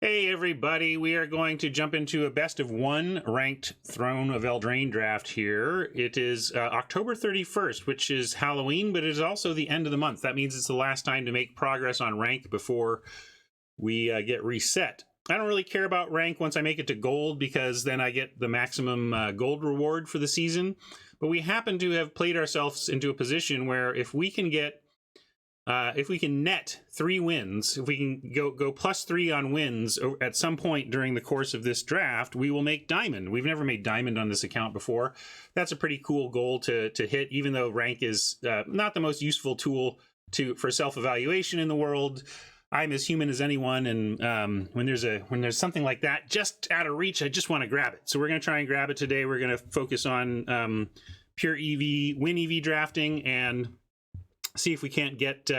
Hey everybody, we are going to jump into a best of one ranked Throne of Eldraine draft here. It is October 31st, which is Halloween, but it is also the end of the month. That means it's the last time to make progress on rank before we get reset. I don't really care about rank once I make it to gold because then I get the maximum gold reward for the season. But we happen to have played ourselves into a position where if we can net 3 wins, if we can go +3 on wins at some point during the course of this draft, we will make diamond. We've never made diamond on this account before. That's a pretty cool goal to hit, even though rank is not the most useful tool for self-evaluation in the world. I'm as human as anyone, and when there's something like that just out of reach, I just want to grab it. So we're going to try and grab it today. We're going to focus on pure EV, win EV drafting, and see if we can't get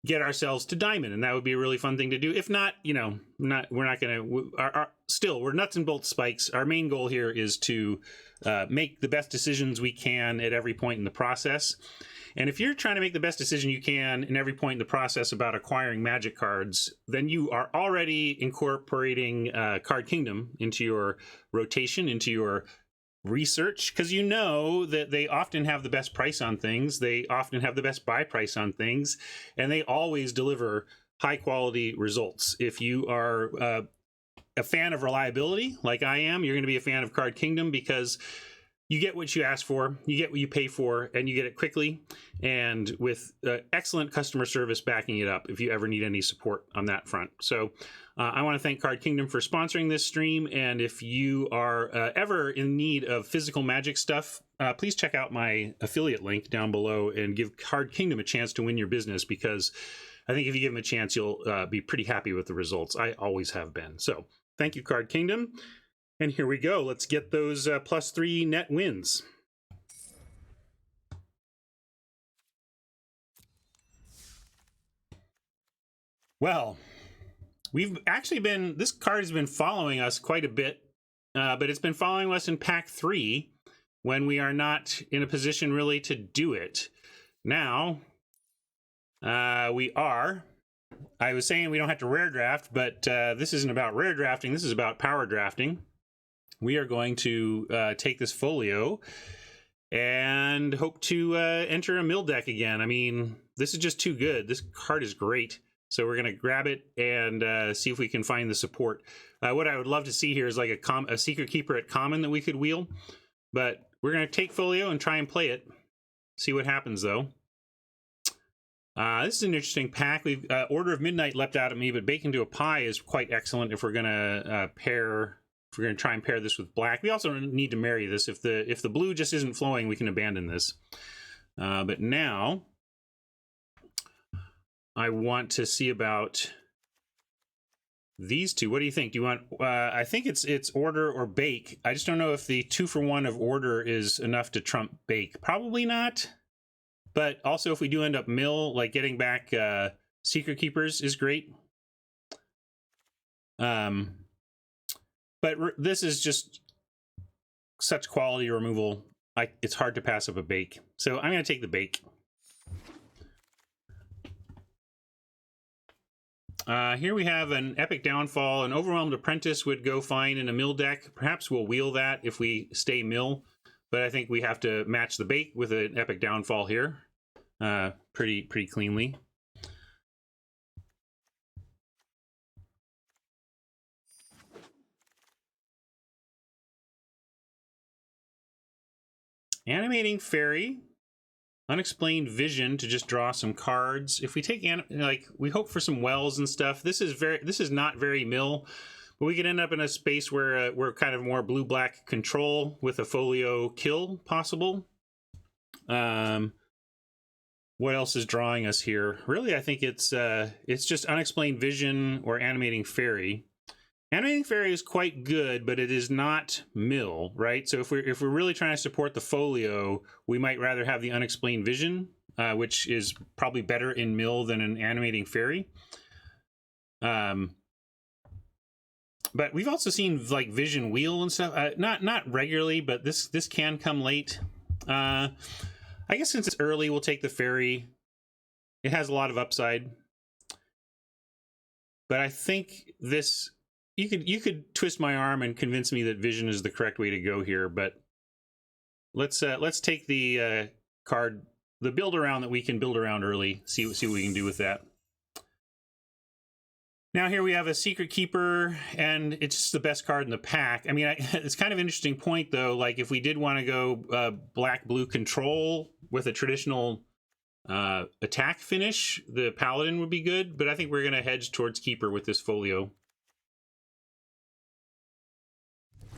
ourselves to diamond, and that would be a really fun thing to do. If not, we're not going to. Still, we're nuts and bolts spikes. Our main goal here is to make the best decisions we can at every point in the process. And if you're trying to make the best decision you can in every point in the process about acquiring Magic cards, then you are already incorporating Card Kingdom into your rotation, into your research, because you know that they often have the best price on things, they often have the best buy price on things, and they always deliver high quality results. If you are a fan of reliability like I am, you're going to be a fan of Card Kingdom because you get what you ask for, you get what you pay for, and you get it quickly and with excellent customer service backing it up if you ever need any support on that front. So I want to thank Card Kingdom for sponsoring this stream, and if you are ever in need of physical Magic stuff, please check out my affiliate link down below and give Card Kingdom a chance to win your business, because I think if you give them a chance, you'll be pretty happy with the results. I always have been. So thank you, Card Kingdom. And here we go. Let's get those +3 net wins. Well, we've actually this card has been following us quite a bit, but it's been following us in pack 3 when we are not in a position really to do it. Now, we are. I was saying we don't have to rare draft, but this isn't about rare drafting. This is about power drafting. We are going to take this folio and hope to enter a mill deck again. I mean, this is just too good. This card is great. So we're going to grab it and see if we can find the support. What I would love to see here is like a Secret Keeper at common that we could wheel. But we're going to take folio and try and play it. See what happens, though. This is an interesting pack. We've Order of Midnight leapt out at me, but Bake into a Pie is quite excellent if we're going to pair. If we're going to try and pair this with black. We also need to marry this. If the blue just isn't flowing, we can abandon this. But now I want to see about these two. What do you think? Do you want? I think it's Order or Bake. I just don't know if the 2-for-1 of Order is enough to trump Bake. Probably not. But also, if we do end up mill, like getting back Secret Keepers is great. But this is just such quality removal. It's hard to pass up a Bake. So I'm going to take the Bake. Here we have an Epic Downfall. An Overwhelmed Apprentice would go fine in a mill deck. Perhaps we'll wheel that if we stay mill. But I think we have to match the Bake with an Epic Downfall here. Pretty cleanly. Animating Fairy, Unexplained Vision to just draw some cards. If we take we hope for some wells and stuff. This is not very mill, but we could end up in a space where we're kind of more blue-black control with a folio kill possible. What else is drawing us here? Really, I think it's just Unexplained Vision or Animating Fairy. Animating Fairy is quite good, but it is not mill, right? So if we're really trying to support the folio, we might rather have the Unexplained Vision, which is probably better in mill than an Animating Fairy. But we've also seen like Vision Wheel and stuff. Not regularly, but this can come late. I guess since it's early, we'll take the Fairy. It has a lot of upside. But I think this, you could twist my arm and convince me that vision is the correct way to go here, but let's take the card, the build around that we can build around early, see what we can do with that. Now here we have a Secret Keeper, and it's just the best card in the pack. I mean, it's kind of an interesting point, though. Like, if we did want to go black-blue control with a traditional attack finish, the Paladin would be good, but I think we're going to hedge towards Keeper with this Folio.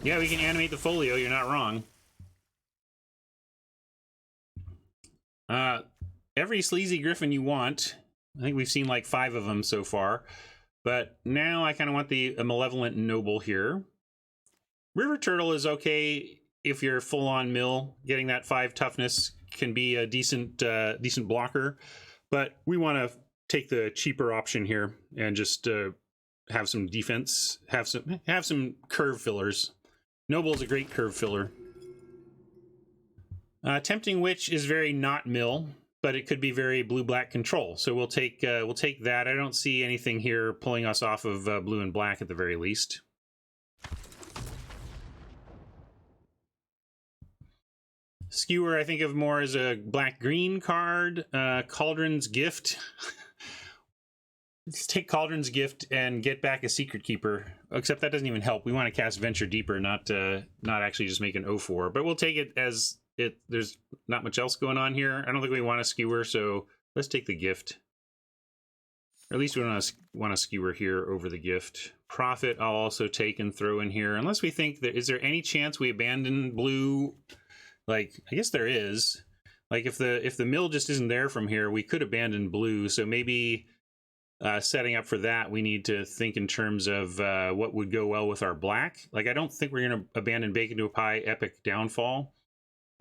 Yeah, we can animate the Folio. You're not wrong. Every sleazy griffin you want. I think we've seen like 5 of them so far. But now I kind of want a Malevolent Noble here. River Turtle is okay if you're full-on mill. Getting that 5 toughness can be a decent blocker. But we want to take the cheaper option here and just have some defense, have some curve fillers. Noble's a great curve filler. Tempting Witch is very not mill, but it could be very blue-black control. So we'll take that. I don't see anything here pulling us off of blue and black at the very least. Skewer I think of more as a black-green card. Cauldron's Gift. Let's take Cauldron's Gift and get back a Secret Keeper. Except that doesn't even help. We want to cast Venture Deeper, not actually just make an 0/4. But we'll take it as it. There's not much else going on here. I don't think we want a Skewer, so let's take the Gift. Or at least we want to Skewer here over the Gift. Profit I'll also take and throw in here. Unless we think that, is there any chance we abandon blue? Like, I guess there is. Like, if the mill just isn't there from here, we could abandon blue. So maybe setting up for that, we need to think in terms of what would go well with our black. Like, I don't think we're going to abandon Bacon to a Pie, Epic Downfall.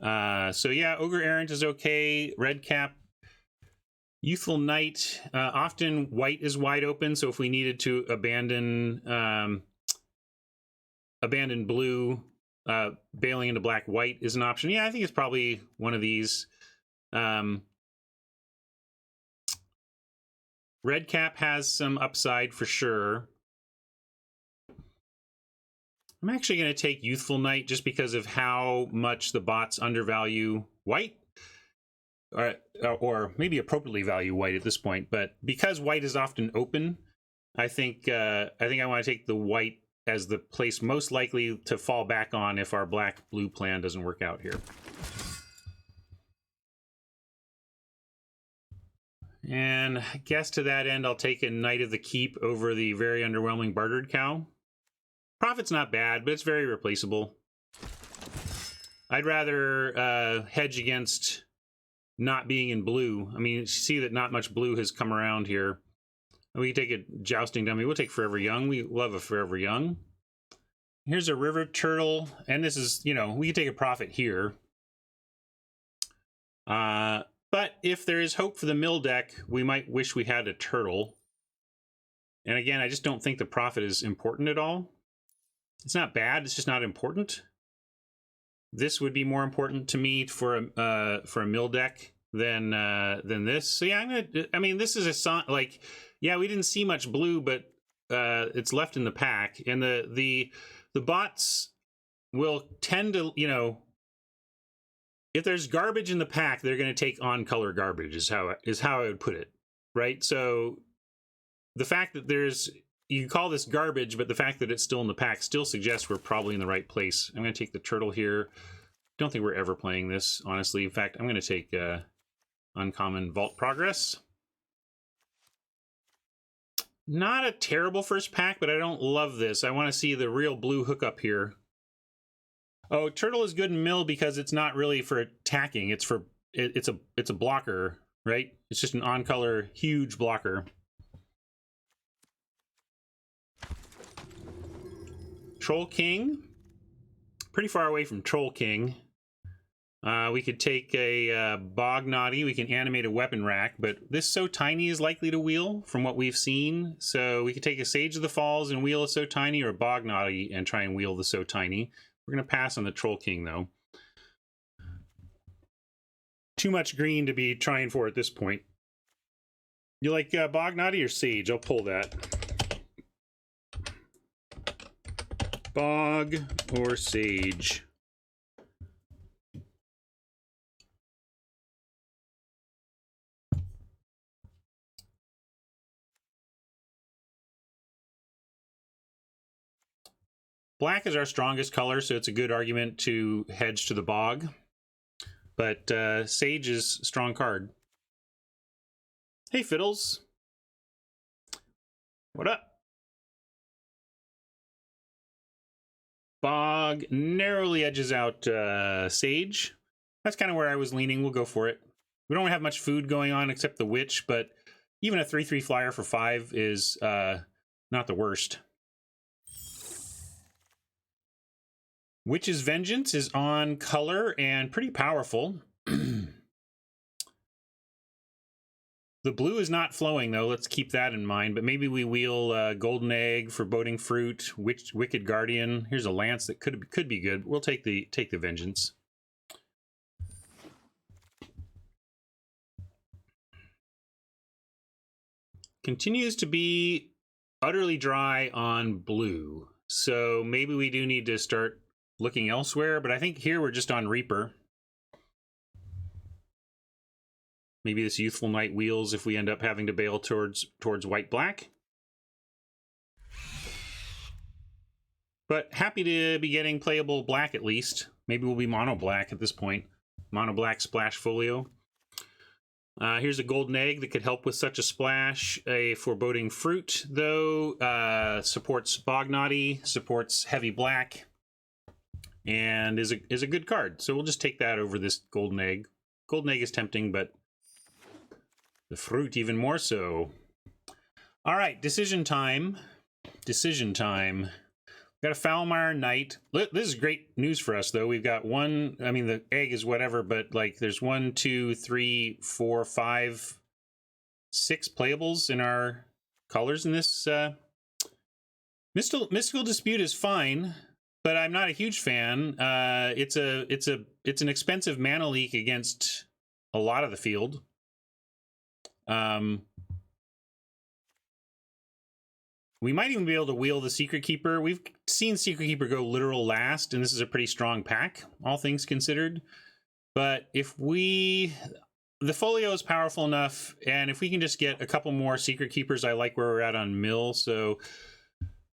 So yeah, Ogre Errant is okay. Red Cap, Youthful Knight. Often white is wide open, so if we needed to abandon blue, bailing into black white is an option. Yeah, I think it's probably one of these. Red Cap has some upside for sure. I'm actually going to take Youthful Knight just because of how much the bots undervalue white. Or maybe appropriately value white at this point. But because white is often open, I think I want to take the white as the place most likely to fall back on if our black-blue plan doesn't work out here. And I guess to that end, I'll take a Knight of the Keep over the very underwhelming Bartered Cow. Profit's not bad, but it's very replaceable. I'd rather hedge against not being in blue. I mean, you see that not much blue has come around here. We can take a Jousting Dummy. We'll take Forever Young. We love a Forever Young. Here's a River Turtle. And this is, you know, we can take a profit here. But if there is hope for the mill deck, we might wish we had a turtle. And again, I just don't think the profit is important at all. It's not bad, it's just not important. This would be more important to me for a mill deck than this. So yeah, I mean, this is a song, like, yeah, we didn't see much blue, but it's left in the pack, and the bots will tend to, you know, if there's garbage in the pack, they're going to take on color garbage is how I would put it, right? So the fact that you can call this garbage, but the fact that it's still in the pack still suggests we're probably in the right place. I'm going to take the turtle here. Don't think we're ever playing this, honestly. In fact, I'm going to take Uncommon Vault Progress. Not a terrible first pack, but I don't love this. I want to see the real blue hookup here. Oh, turtle is good in mill because it's not really for attacking. It's a blocker, right? It's just an on-color huge blocker. Troll King, pretty far away from Troll King. We could take a Bog Naughty. We can animate a weapon rack, but this So Tiny is likely to wheel from what we've seen. So we could take a Sage of the Falls and wheel a So Tiny, or a Bog Naughty and try and wheel the So Tiny. We're going to pass on the Troll King, though. Too much green to be trying for at this point. You like Bog Naughty or Sage? I'll pull that. Bog or Sage? Black is our strongest color, so it's a good argument to hedge to the bog. But Sage is a strong card. Hey, Fiddles. What up? Bog narrowly edges out Sage. That's kind of where I was leaning. We'll go for it. We don't have much food going on except the Witch, but even a 3/3 flyer for 5 is not the worst. Witch's Vengeance is on color and pretty powerful. The blue is not flowing, though. Let's keep that in mind. But maybe we wheel Golden Egg, Foreboding Fruit, Wicked Guardian. Here's a Lance that could be good. We'll take the Vengeance. Continues to be utterly dry on blue. So maybe we do need to start looking elsewhere, but I think here we're just on Reaper. Maybe this Youthful Knight wheels if we end up having to bail towards white-black. But happy to be getting playable black at least. Maybe we'll be mono-black at this point. Mono-black Splash Folio. Here's a Golden Egg that could help with such a splash. A Foreboding Fruit, though, supports Bognaughty, supports heavy black, and is a good card. So we'll just take that over this Golden Egg. Golden Egg is tempting, but the fruit even more so. All right, decision time. Decision time. Got a Foulmire Knight. This is great news for us, though. We've got one. I mean, the egg is whatever, but like, there's 1, 2, 3, 4, 5, 6 playables in our colors in this. Mystical Dispute is fine, but I'm not a huge fan. It's an expensive mana leak against a lot of the field. We might even be able to wheel the Secret Keeper. We've seen Secret Keeper go literal last, and this is a pretty strong pack, all things considered. But if the folio is powerful enough, and if we can just get a couple more Secret Keepers, I like where we're at on mill. So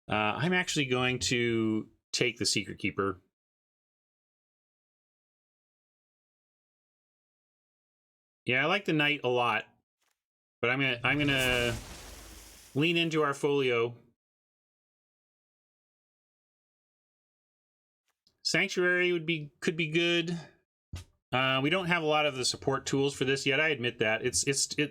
I'm actually going to take the Secret Keeper. Yeah, I like the Knight a lot, but I'm gonna lean into our folio. Sanctuary could be good. We don't have a lot of the support tools for this yet. I admit that.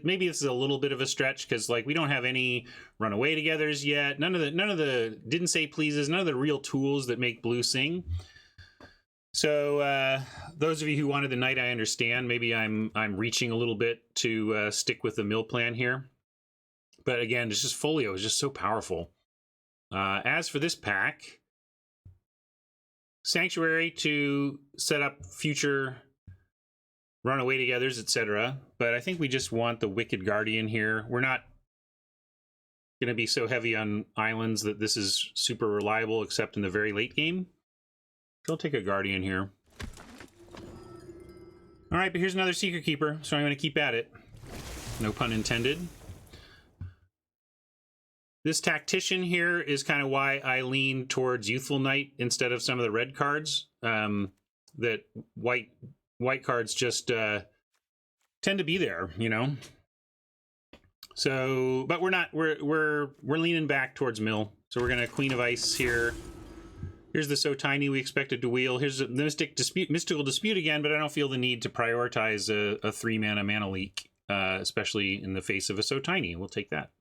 Maybe this is a little bit of a stretch because like we don't have any runaway togethers yet. None of the didn't say pleases. None of the real tools that make blue sing. So those of you who wanted the Knight, I understand. Maybe I'm reaching a little bit to stick with the mill plan here. But again, it's just folio is just so powerful. As for this pack, Sanctuary to set up future runaway togethers, etc. But I think we just want the Wicked Guardian here. We're not going to be so heavy on islands that this is super reliable, except in the very late game. So I'll take a Guardian here. All right, but here's another Secret Keeper, so I'm going to keep at it. No pun intended. This Tactician here is kind of why I lean towards Youthful Knight instead of some of the red cards. That white cards just tend to be there, you know. So, but we're not. We're leaning back towards mill. So we're gonna Queen of Ice here. Here's the So Tiny we expected to wheel. Here's the Mystical Dispute again, but I don't feel the need to prioritize a 3-mana mana leak, especially in the face of a So Tiny. We'll take that.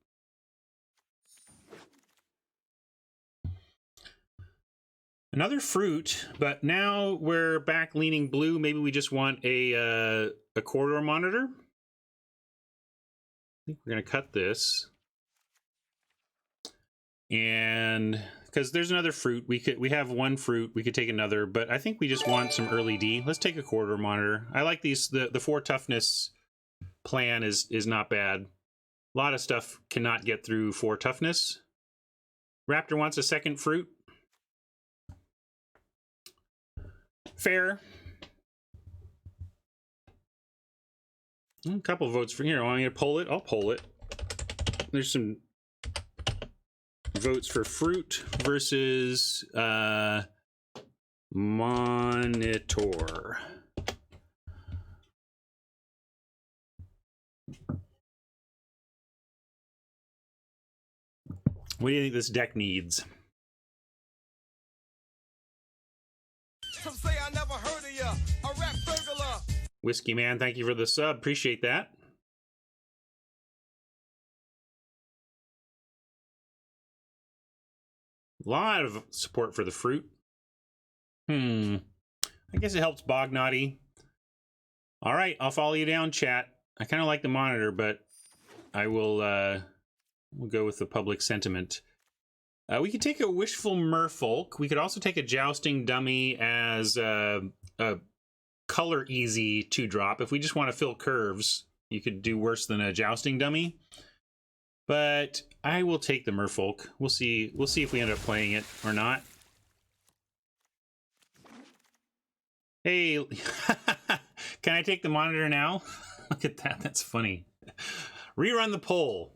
Another fruit, but now we're back leaning blue. Maybe we just want a corridor monitor. I think we're going to cut this. And because there's another fruit, we have one fruit, we could take another, but I think we just want some early D. Let's take a corridor monitor. I like these, the 4 toughness plan is not bad. A lot of stuff cannot get through 4 toughness. Raptor wants a second fruit. Fair. A couple of votes for here. Want me to poll it? I'll poll it. There's some votes for fruit versus monitor. What do you think this deck needs? Some say I never heard of ya. A rap burglar. Whiskey Man, thank you for the sub. Appreciate that. A lot of support for the fruit. I guess it helps Bognaughty. All right, I'll follow you down, chat. I kind of like the monitor, but I will we'll go with the public sentiment. We could take a Wishful Merfolk. We could also take a Jousting Dummy as a color easy 2-drop. If we just want to fill curves, you could do worse than a Jousting Dummy. But I will take the Merfolk. We'll see if we end up playing it or not. Hey, can I take the monitor now? Look at that. That's funny. Rerun the poll.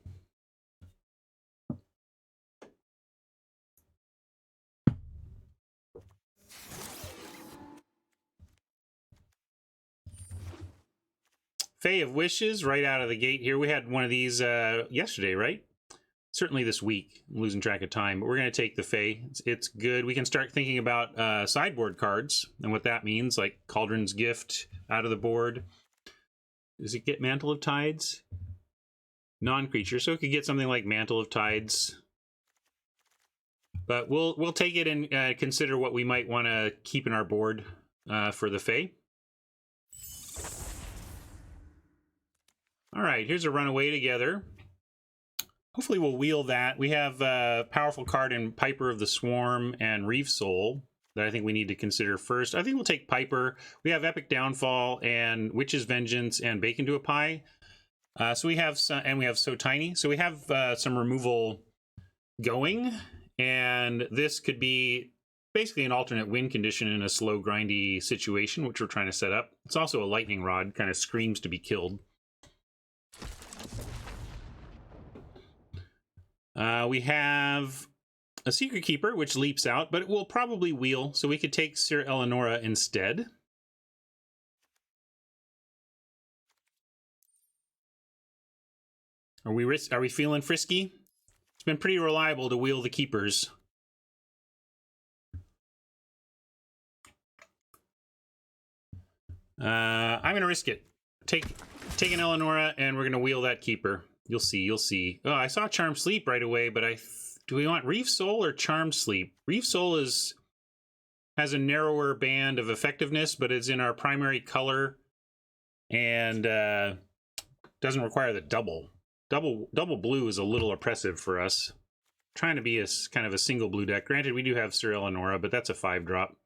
Fae of Wishes, right out of the gate here. We had one of these yesterday, right? Certainly this week. I'm losing track of time, but we're going to take the Fae. It's good. We can start thinking about sideboard cards and what that means, like Cauldron's Gift out of the board. Does it get Mantle of Tides? Non-creature, so it could get something like Mantle of Tides. But we'll take it and consider what we might want to keep in our board for the Fae. All right, here's a Runaway Together. Hopefully we'll wheel that. We have a powerful card in Piper of the Swarm and Reef Soul that I think we need to consider first. I think we'll take Piper. We have Epic Downfall and Witch's Vengeance and Bacon to a Pie. So we have some, and we have So Tiny. So we have some removal going, and this could be basically an alternate win condition in a slow, grindy situation, which we're trying to set up. It's also a Lightning Rod, kind of screams to be killed. We have a Secret Keeper, which leaps out, but it will probably wheel, so we could take Sir Eleonora instead. Are we feeling frisky? It's been pretty reliable to wheel the keepers. I'm gonna risk it. Take an Eleonora, and we're gonna wheel that keeper. You'll see, you'll see. Oh, I saw Charmed Sleep right away, but do we want Reef Soul or Charmed Sleep? Reef Soul has a narrower band of effectiveness, but it's in our primary color and doesn't require the double. Double blue is a little oppressive for us. Trying to be a kind of a single blue deck. Granted, we do have Sir Eleonora, but that's a 5-drop.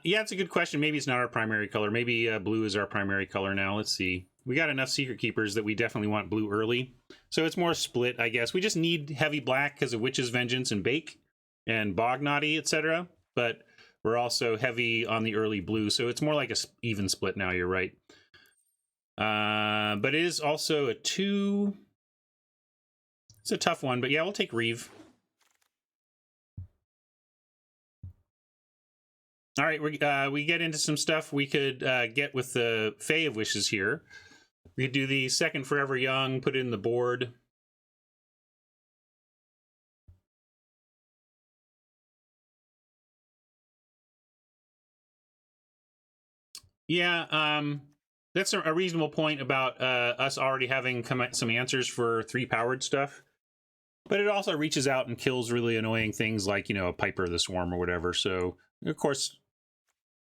Yeah, it's a good question. Maybe it's not our primary color. Maybe blue is our primary color now. Let's see. We got enough Secret Keepers that we definitely want blue early. So it's more split, I guess. We just need heavy black because of Witch's Vengeance and Bake and Bognaughty, etc. But we're also heavy on the early blue, so it's more like a even split now, you're right. But it is also a 2. It's a tough one, but yeah, we'll take Reeve. All right, we get into some stuff we could get with the Fae of Wishes here. We could do the second Forever Young, put it in the board. Yeah, that's a reasonable point about us already having some answers for 3-powered stuff. But it also reaches out and kills really annoying things like, you know, a Piper of the Swarm or whatever. So, of course,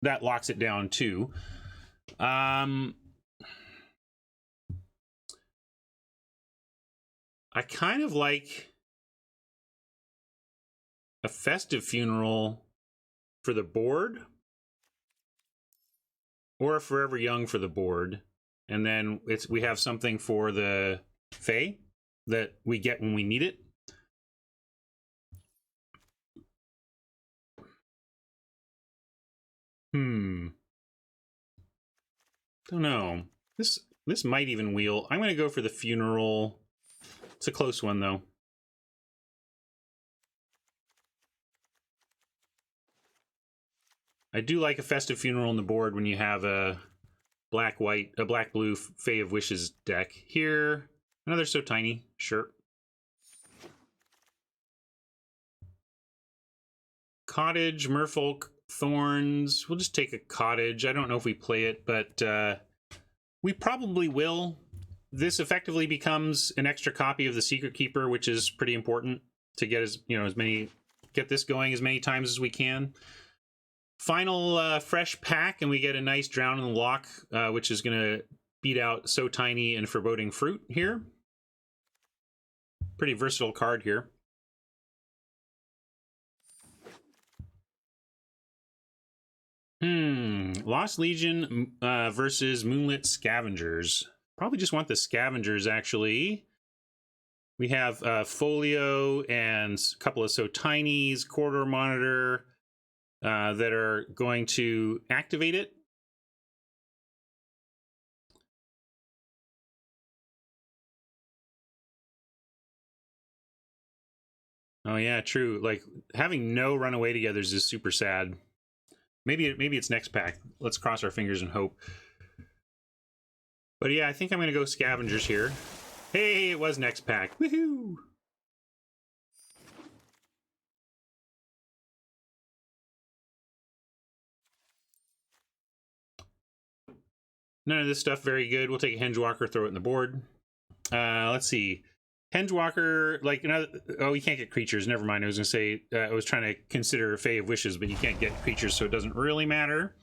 that locks it down too. I kind of like a Festive Funeral for the board, or a Forever Young for the board, and then we have something for the Fae that we get when we need it. Don't know. This might even wheel. I'm going to go for the funeral. It's a close one, though. I do like a festive funeral on the board when you have a black-blue Fae of Wishes deck. Here, another so tiny. Sure. Cottage, Merfolk, Thorns. We'll just take a cottage. I don't know if we play it, but we probably will. This effectively becomes an extra copy of the Secret Keeper, which is pretty important to get get this going as many times as we can. Final fresh pack, and we get a nice Drown in the Loch, which is going to beat out So Tiny and Foreboding Fruit here. Pretty versatile card here. Lost Legion versus Moonlit Scavengers. Probably just want the Scavengers, actually. We have Folio and a couple of So Tinies, Corridor Monitor, that are going to activate it. Oh yeah, true. Like having no runaway togethers is super sad. Maybe it's next pack. Let's cross our fingers and hope. But yeah, I think I'm going to go Scavengers here. Hey, it was next pack. Woohoo! None of this stuff very good. We'll take a Hengewalker, throw it in the board. Let's see. Hengewalker, like, oh, you can't get creatures. Never mind. I was going to say, I was trying to consider Fae of Wishes, but you can't get creatures, so it doesn't really matter.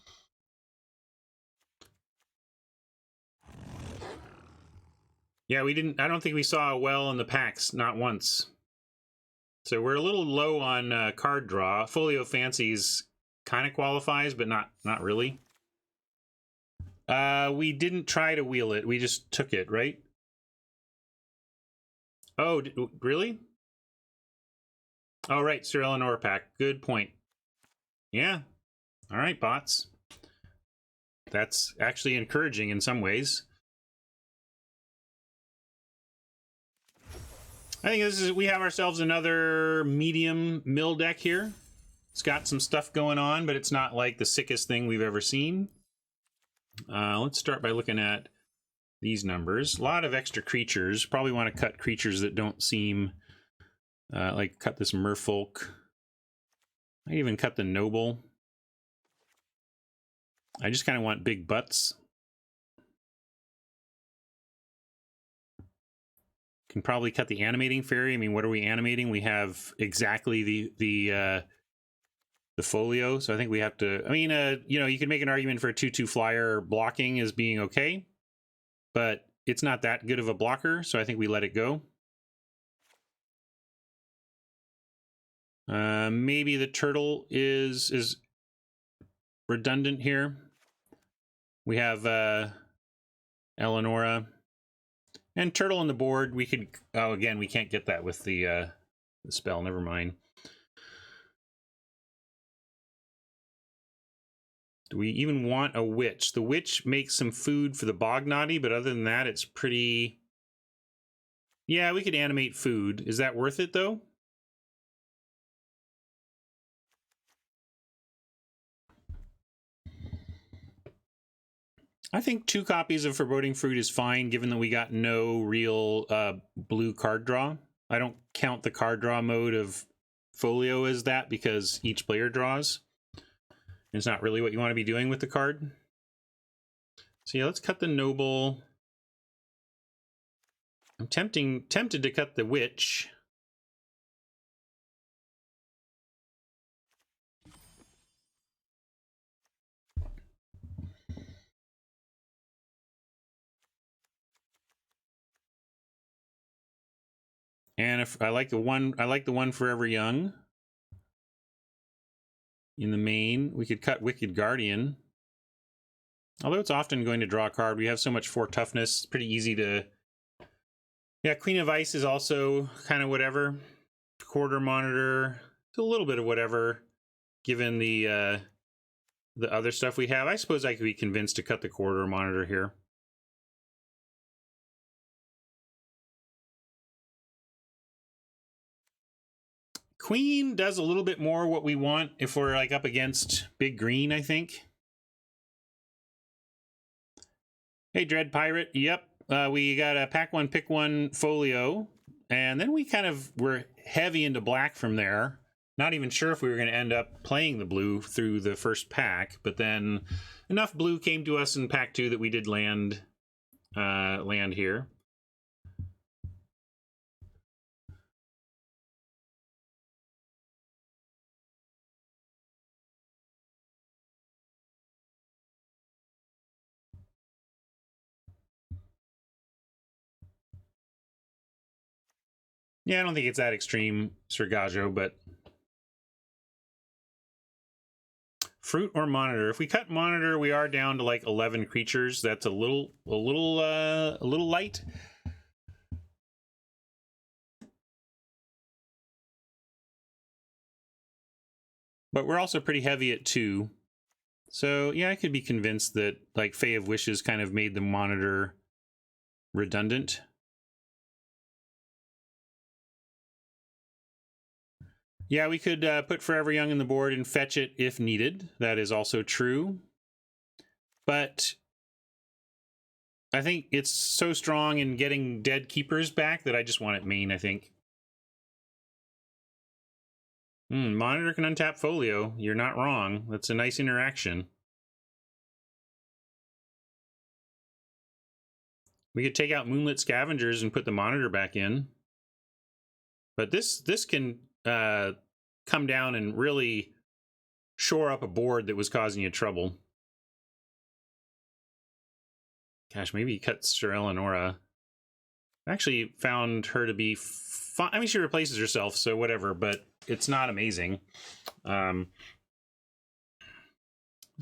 Yeah, we didn't, I don't think we saw a well in the packs, not once. So we're a little low on card draw. Folio Fancies kind of qualifies, but not really. We didn't try to wheel it. We just took it, right? Oh, really? Oh, right. Sir Eleanor pack. Good point. Yeah. All right, bots. That's actually encouraging in some ways. I think we have ourselves another medium mill deck here. It's got some stuff going on, but it's not like the sickest thing we've ever seen. Let's start by looking at these numbers. A lot of extra creatures. Probably want to cut creatures that don't seem like cut this Merfolk. I even cut the Noble. I just kind of want big butts. Can probably cut the Animating Fairy. I mean, what are we animating? We have exactly the folio, so I think we have to. I mean, you know, you could make an argument for a 2/2 flyer blocking as being okay, but it's not that good of a blocker, so I think we let it go. Maybe the turtle is redundant here. We have Eleonora and turtle on the board. We could. Oh, again, we can't get that with the spell. Never mind. Do we even want a witch? The witch makes some food for the Bognaughty, but other than that, it's pretty... Yeah, we could animate food. Is that worth it, though? I think 2 copies of Foreboding Fruit is fine, given that we got no real blue card draw. I don't count the card draw mode of Folio as that, because each player draws. It's not really what you want to be doing with the card. So yeah, let's cut the Noble. I'm tempted to cut the Witch. And if I like the one Forever Young. In the main, we could cut Wicked Guardian. Although it's often going to draw a card, we have so much 4 toughness, it's pretty easy to... Yeah, Queen of Ice is also kind of whatever. Quarter Monitor, it's a little bit of whatever, given the the other stuff we have. I suppose I could be convinced to cut the corridor monitor here. Queen does a little bit more what we want if we're like up against big green, I think. Hey, Dread Pirate. Yep. We got a pack one, pick one folio. And then we kind of were heavy into black from there. Not even sure if we were going to end up playing the blue through the first pack. But then enough blue came to us in pack two that we did land here. Yeah, I don't think it's that extreme, Sergajo, but fruit or monitor. If we cut monitor, we are down to like 11 creatures. That's a little light. But we're also pretty heavy at 2. So yeah, I could be convinced that like Fae of Wishes kind of made the monitor redundant. Yeah, we could put Forever Young in the board and fetch it if needed. That is also true. But I think it's so strong in getting dead keepers back that I just want it main, I think. Monitor can untap folio. You're not wrong. That's a nice interaction. We could take out Moonlit Scavengers and put the monitor back in. But this can come down and really shore up a board that was causing you trouble. Gosh, maybe you cut Sir Eleonora. I actually found her to be fine. I mean, she replaces herself, so whatever, but it's not amazing. It's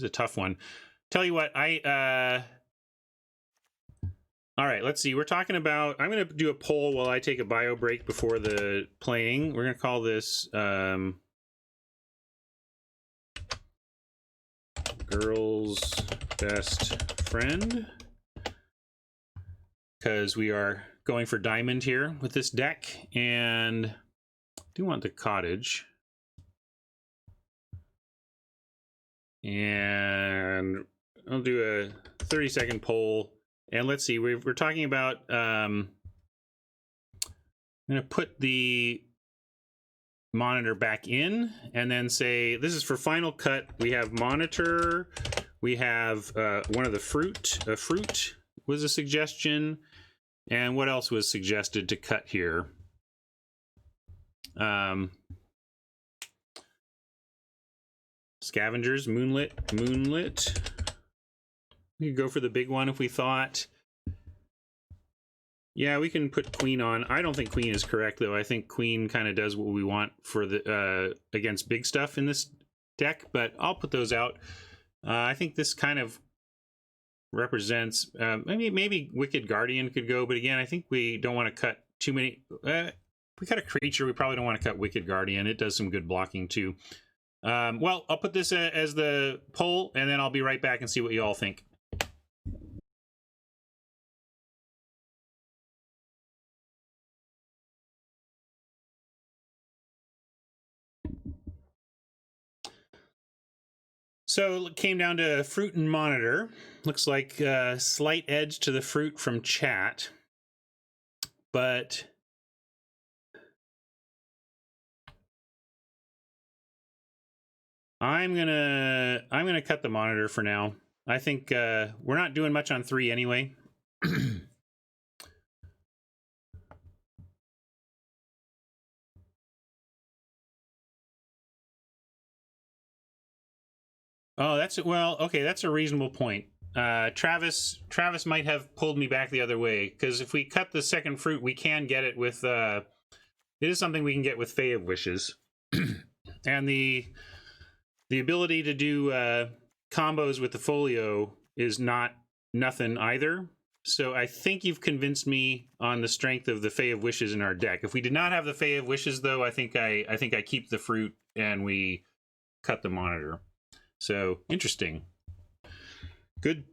a tough one. Tell you what, all right, let's see. We're talking about... I'm going to do a poll while I take a bio break before the playing. We're going to call this... Girl's Best Friend. Because we are going for diamond here with this deck. And I do want the cottage. And I'll do a 30-second poll. And let's see, we're talking about, I'm going to put the monitor back in and then say, this is for final cut. We have monitor, we have one of the fruit, a fruit was a suggestion. And what else was suggested to cut here? Scavengers, Moonlit. We could go for the big one if we thought. Yeah, we can put Queen on. I don't think Queen is correct, though. I think Queen kind of does what we want for the against big stuff in this deck, but I'll put those out. I think this kind of represents... maybe Wicked Guardian could go, but again, I think we don't want to cut too many... if we cut a creature, we probably don't want to cut Wicked Guardian. It does some good blocking, too. Well, I'll put this as the poll, and then I'll be right back and see what you all think. So it came down to fruit and monitor. Looks like a slight edge to the fruit from chat. But I'm gonna cut the monitor for now. I think we're not doing much on 3 anyway. Oh, well, okay, that's a reasonable point. Travis might have pulled me back the other way, because if we cut the second fruit, we can get it with it is something we can get with Fae of Wishes. And the ability to do combos with the folio is nothing either. So I think you've convinced me on the strength of the Fae of Wishes in our deck. If we did not have the Fae of Wishes, though, I think I keep the fruit and we cut the monitor. So interesting. Good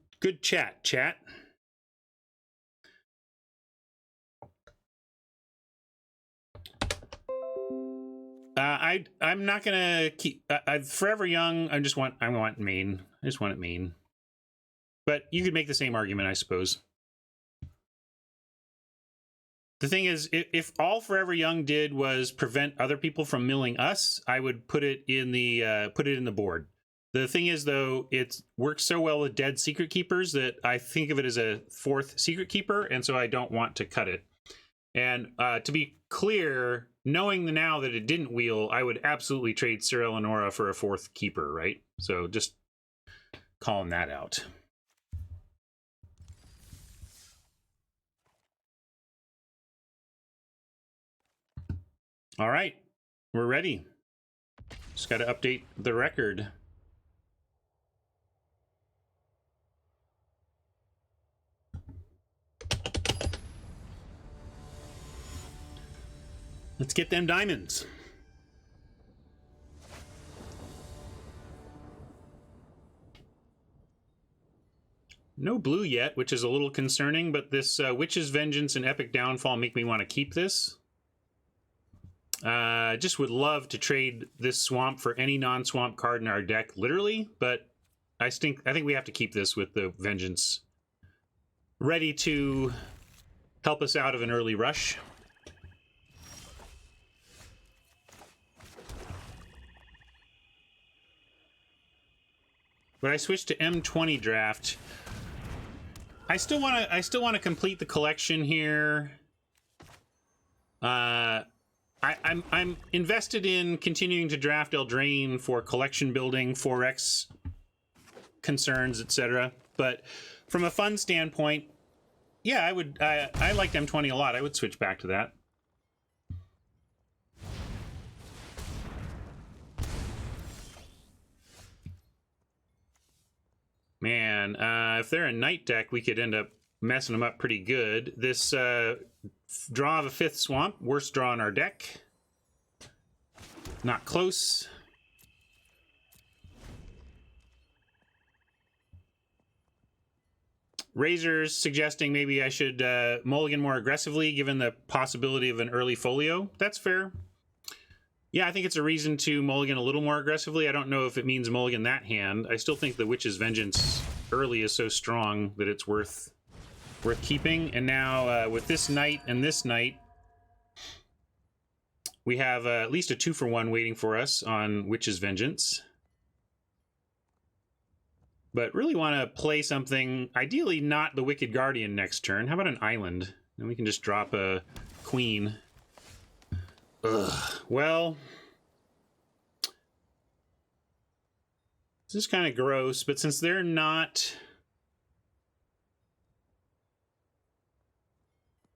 chat. I'm not gonna keep Forever Young. I want main. I just want it main. But you could make the same argument, I suppose. The thing is, if all Forever Young did was prevent other people from milling us, I would put it in the board. The thing is, though, it works so well with dead Secret Keepers that I think of it as a 4th Secret Keeper, and so I don't want to cut it. And to be clear, knowing now that it didn't wheel, I would absolutely trade Sir Eleonora for a 4th Keeper, right? So just calling that out. All right, we're ready. Just got to update the record. Let's get them diamonds. No blue yet, which is a little concerning, but this Witch's Vengeance and Epic Downfall make me want to keep this. Just would love to trade this swamp for any non-swamp card in our deck, literally, but I think we have to keep this with the Vengeance ready to help us out of an early rush. But I switched to M20 draft. I still want to complete the collection here. I'm invested in continuing to draft Eldraine for collection building, 4X concerns, etc. But from a fun standpoint, yeah, I liked M20 a lot. I would switch back to that. Man, if they're a night deck, we could end up messing them up pretty good. This draw of a 5th swamp, worst draw in our deck. Not close. Razor's suggesting maybe I should mulligan more aggressively given the possibility of an early folio. That's fair. Yeah, I think it's a reason to mulligan a little more aggressively. I don't know if it means mulligan that hand. I still think the Witch's Vengeance early is so strong that it's worth keeping. And now with this knight and this knight, we have at least a 2-for-1 waiting for us on Witch's Vengeance. But really want to play something, ideally not the Wicked Guardian next turn. How about an island? Then we can just drop a queen. Ugh. Well, this is kind of gross, but since they're not...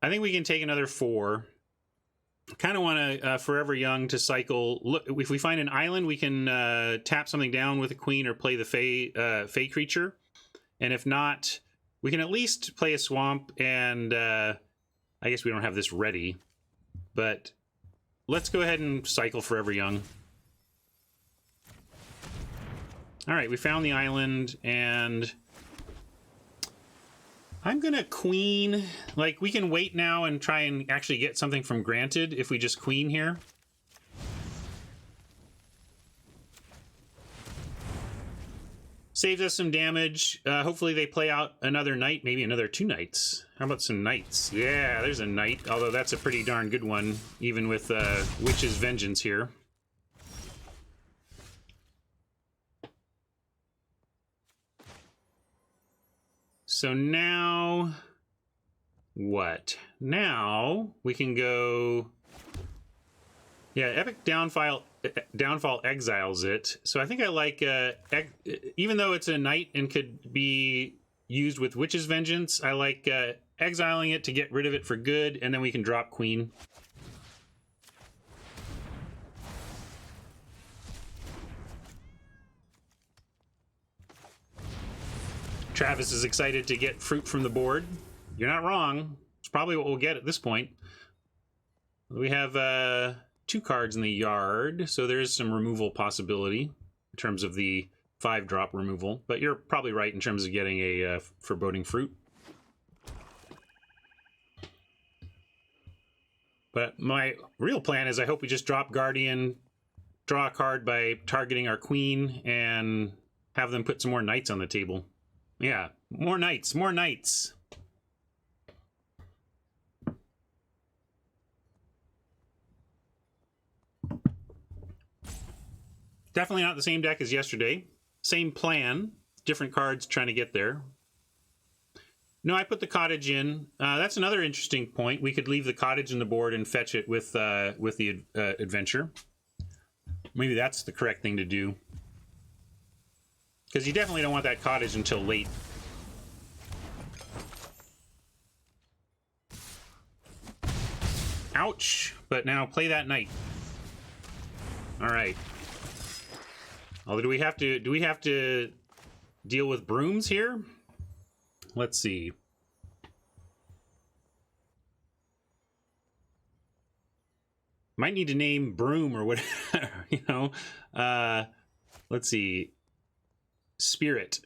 I think we can take another 4. Kind of want to Forever Young to cycle. Look, if we find an island, we can tap something down with a queen or play the Fey creature. And if not, we can at least play a swamp, and I guess we don't have this ready. But let's go ahead and cycle Forever Young. All right, we found the island, and I'm gonna queen. Like, we can wait now and try and actually get something from Granted if we just queen here. Saves us some damage. Hopefully they play out another knight, maybe another 2 knights. How about some knights? Yeah, there's a knight, although that's a pretty darn good one, even with Witch's Vengeance here. So now, what? Now we can go, yeah, Epic Downfall exiles it. So I think I like, even though it's a knight and could be used with Witch's Vengeance, I like exiling it to get rid of it for good, and then we can drop queen. Travis is excited to get fruit from the board. You're not wrong. It's probably what we'll get at this point. We have 2 cards in the yard, so there is some removal possibility in terms of the 5-drop removal, but you're probably right in terms of getting a foreboding fruit. But my real plan is I hope we just drop Guardian, draw a card by targeting our queen, and have them put some more knights on the table. Yeah, more knights, more knights. Definitely not the same deck as yesterday. Same plan, different cards trying to get there. No, I put the cottage in. That's another interesting point. We could leave the cottage in the board and fetch it with the adventure. Maybe that's the correct thing to do. Because you definitely don't want that cottage until late. Ouch! But now play that knight. All right. Although do we have to deal with brooms here? Let's see. Might need to name broom or whatever, you know. Let's see. Spirit.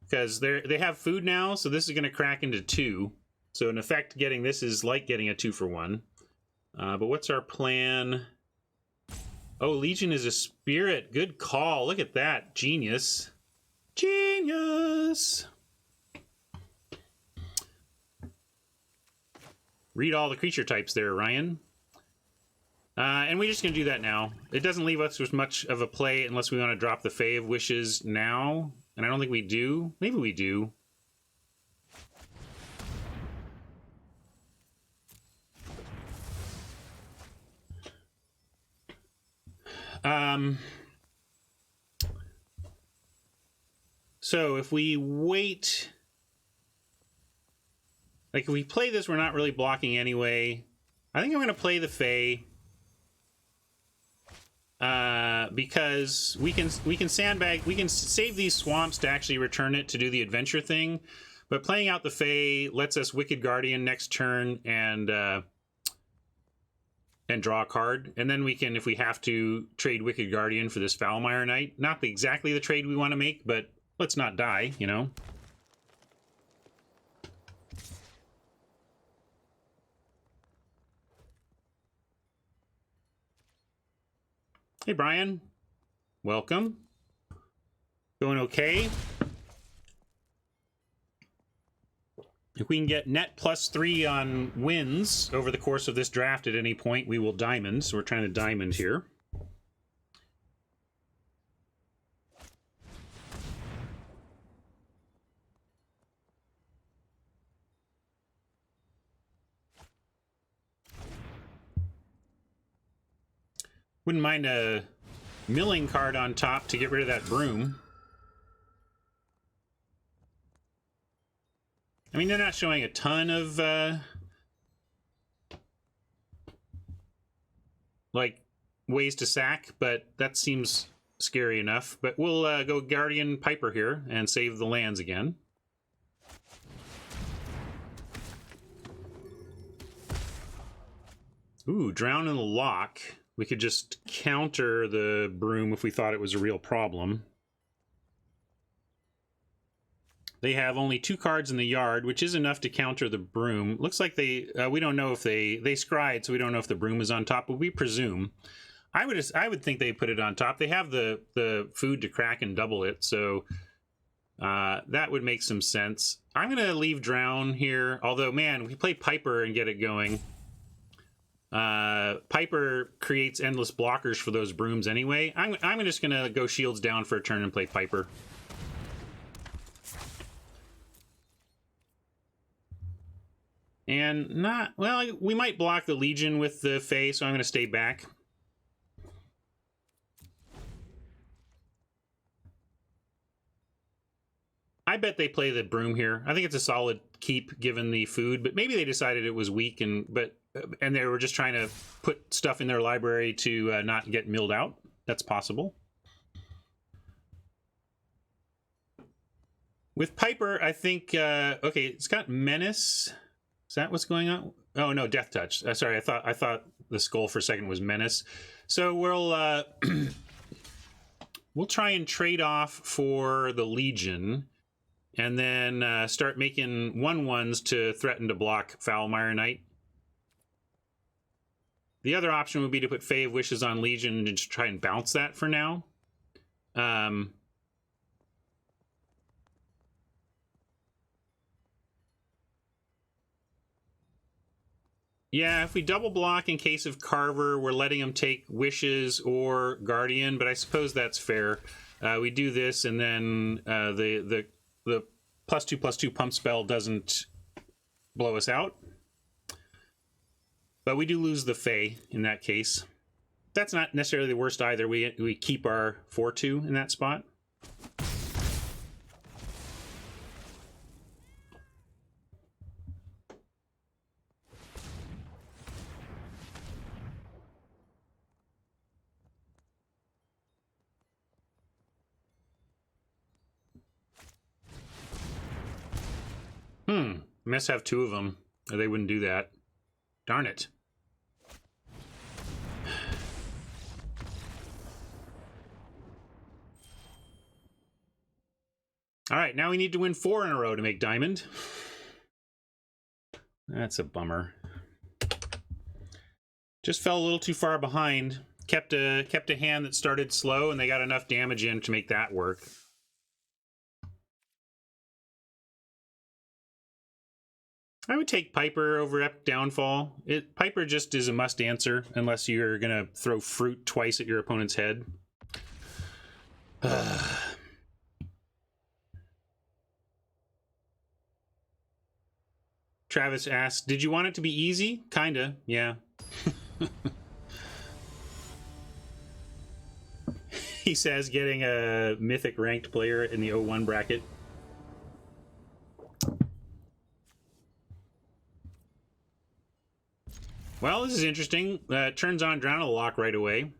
Because they have food now, so this is going to crack into 2. So in effect, getting this is like getting a 2-for-1. But what's our plan? Oh, Legion is a spirit. Good call. Look at that. Genius. Genius! Read all the creature types there, Ryan. And we're just going to do that now. It doesn't leave us with much of a play unless we want to drop the Fae of Wishes now. And I don't think we do. Maybe we do. So if we wait, like if we play this, we're not really blocking anyway. I think I'm going to play the Fae because we can sandbag, we can save these swamps to actually return it to do the adventure thing. But playing out the Fae lets us Wicked Guardian next turn and draw a card, and then we can, if we have to, trade Wicked Guardian for this Foulmire Knight. Not exactly the trade we want to make, but let's not die, you know? Hey, Brian. Welcome. Going okay? If we can get net +3 on wins over the course of this draft at any point, we will diamond. So we're trying to diamond here. Wouldn't mind a milling card on top to get rid of that broom. I mean, they're not showing a ton of, like, ways to sack, but that seems scary enough. But we'll go Guardian Piper here and save the lands again. Ooh, Drown in the Lock. We could just counter the broom if we thought it was a real problem. They have only 2 cards in the yard, which is enough to counter the broom. Looks like they, we don't know if they scryed, so we don't know if the broom is on top, but we presume. I would think they put it on top. They have the food to crack and double it, so that would make some sense. I'm going to leave Drown here, although, man, we play Piper and get it going. Piper creates endless blockers for those brooms anyway. I'm just going to go shields down for a turn and play Piper. And not, well, we might block the Legion with the Fae, so I'm going to stay back. I bet they play the broom here. I think it's a solid keep given the food, but maybe they decided it was weak and they were just trying to put stuff in their library to not get milled out. That's possible. With Piper, I think, okay, it's got Menace. Is that what's going on? Oh no, Death Touch. Sorry, I thought the skull for a second was Menace. So we'll We'll try and trade off for the Legion, and then start making 1/1s to threaten to block Foulmire Knight. The other option would be to put Fae of Wishes on Legion and just try and bounce that for now. Yeah, if we double block in case of Carver, we're letting him take Wishes or Guardian, but I suppose that's fair. We do this, and then the +2/+2 pump spell doesn't blow us out. But we do lose the Fae in that case. That's not necessarily the worst either. We keep our 4/2 in that spot. Must have 2 of them, or they wouldn't do that. Darn it. All right, now we need to win 4 in a row to make Diamond. That's a bummer. Just fell a little too far behind. Kept a hand that started slow, and they got enough damage in to make that work. I would take Piper over Epic Downfall. Piper just is a must answer unless you're going to throw fruit twice at your opponent's head. Travis asks, did you want it to be easy? Kinda, yeah. He says getting a mythic ranked player in the 01 bracket. Well, this is interesting. Turns on Drown the Lock right away.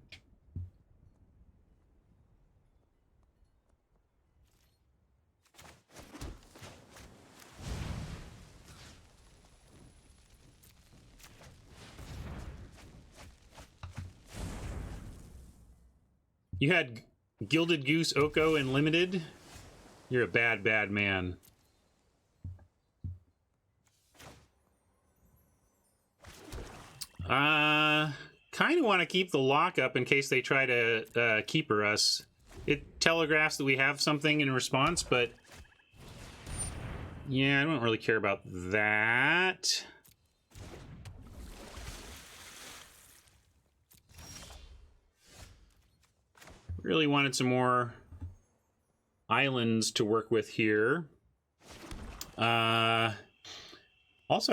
You had Gilded Goose, Oko, and Limited? You're a bad, bad man. Kind of want to keep the lock up in case they try to keeper us. It telegraphs that we have something in response, but yeah, I don't really care about that. Really wanted some more islands to work with here. Also,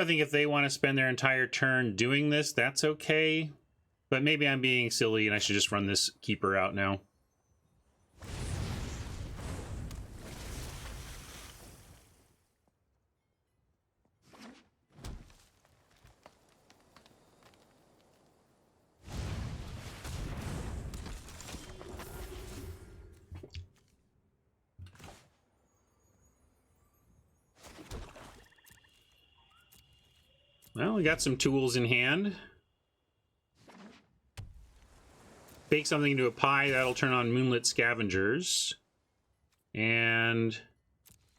I think if they want to spend their entire turn doing this, that's okay. But maybe I'm being silly and I should just run this keeper out now. Well, we got some tools in hand. Bake something into a pie, that'll turn on Moonlit Scavengers. And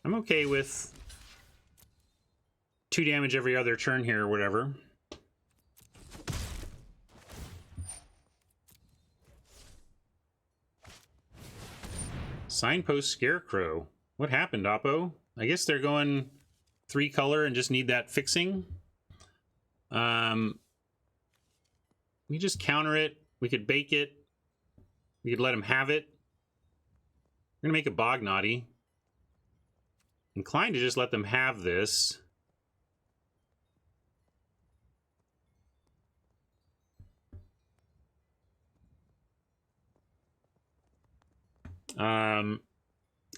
I'm okay with 2 damage every other turn here or whatever. Signpost Scarecrow. What happened, Oppo? I guess they're going 3 color and just need that fixing. We just counter it. We could bake it. We could let him have it. We're gonna make a Bognaughty. Inclined to just let them have this.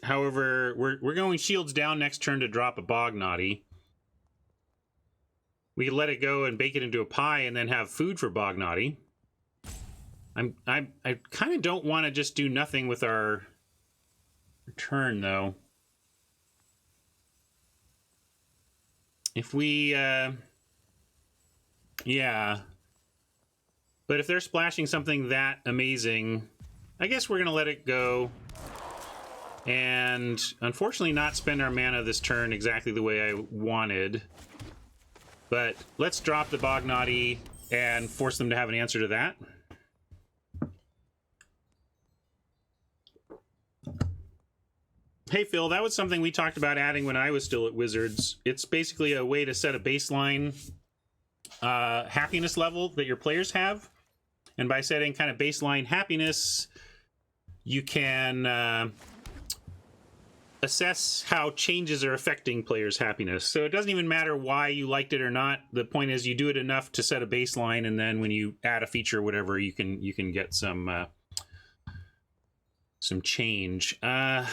However, we're going shields down next turn to drop a Bognaughty. We could let it go and bake it into a pie and then have food for Bognaughty. I kind of don't want to just do nothing with our turn, though. If we, yeah. But if they're splashing something that amazing, I guess we're going to let it go. And unfortunately not spend our mana this turn exactly the way I wanted. But let's drop the Bognati and force them to have an answer to that. Hey, Phil, that was something we talked about adding when I was still at Wizards. It's basically a way to set a baseline happiness level that your players have. And by setting kind of baseline happiness, you can assess how changes are affecting players' happiness. So it doesn't even matter why you liked it or not. The point is you do it enough to set a baseline, and then when you add a feature or whatever, you can get some change. I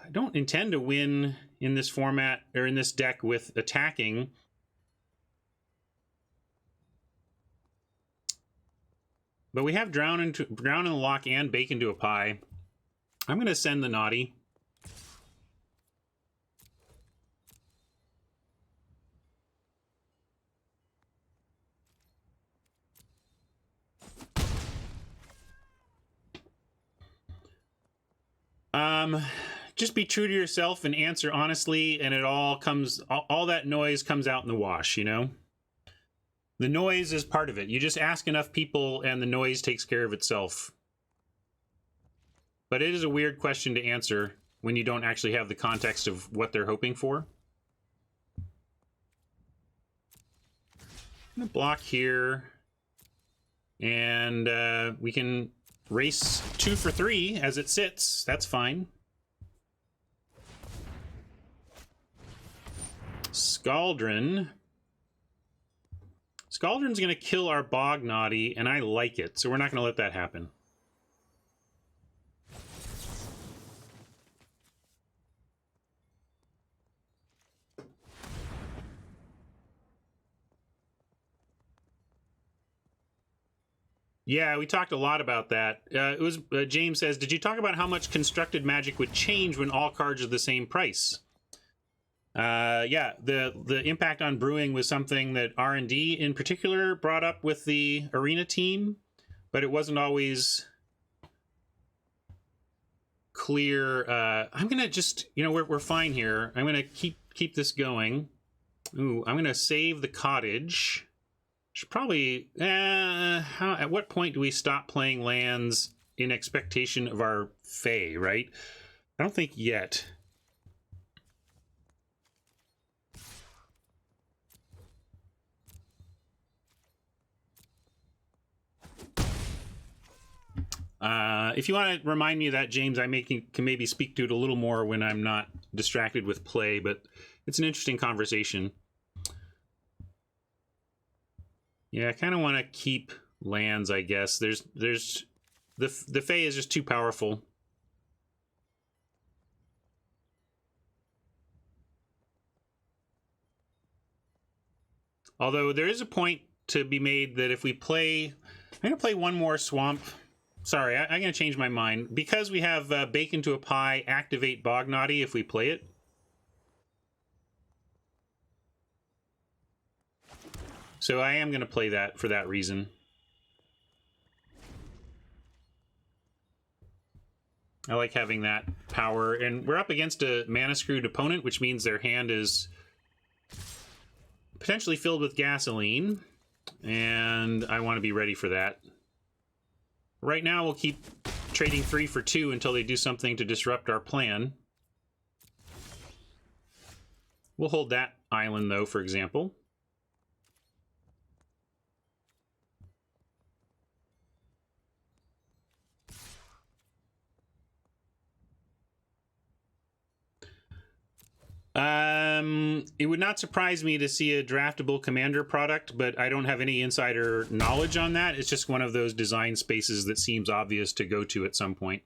don't intend to win in this format or in this deck with attacking. But we have Drown in the Lock and Bake into a Pie. I'm going to send the Naughty. Just be true to yourself and answer honestly, and it all that noise comes out in the wash, you know? The noise is part of it. You just ask enough people and the noise takes care of itself. But it is a weird question to answer when you don't actually have the context of what they're hoping for. I'm gonna block here. And we can race 2 for 3 as it sits. That's fine. Scaldron. Scaldron's going to kill our Bognati, and I like it, so we're not going to let that happen. Yeah, we talked a lot about that. James says, did you talk about how much constructed Magic would change when all cards are the same price? Yeah, the impact on brewing was something that R&D in particular brought up with the Arena team, but it wasn't always clear. I'm gonna just, you know, we're fine here. I'm gonna keep this going. Ooh, I'm gonna save the Cottage. Should probably, at what point do we stop playing lands in expectation of our Fae, right? I don't think yet. If you want to remind me of that, James, I can maybe speak to it a little more when I'm not distracted with play, but it's an interesting conversation. Yeah, I kind of want to keep lands, I guess. There's the Fae is just too powerful. Although there is a point to be made that if we play, I'm going to play one more Swamp. Sorry, I'm going to change my mind. Because we have Bake into a Pie, activate Bognati if we play it. So I am going to play that for that reason. I like having that power. And we're up against a mana-screwed opponent, which means their hand is potentially filled with gasoline. And I want to be ready for that. Right now, we'll keep trading 3 for 2 until they do something to disrupt our plan. We'll hold that island, though, for example. It would not surprise me to see a draftable commander product, but I don't have any insider knowledge on that. It's just one of those design spaces that seems obvious to go to at some point.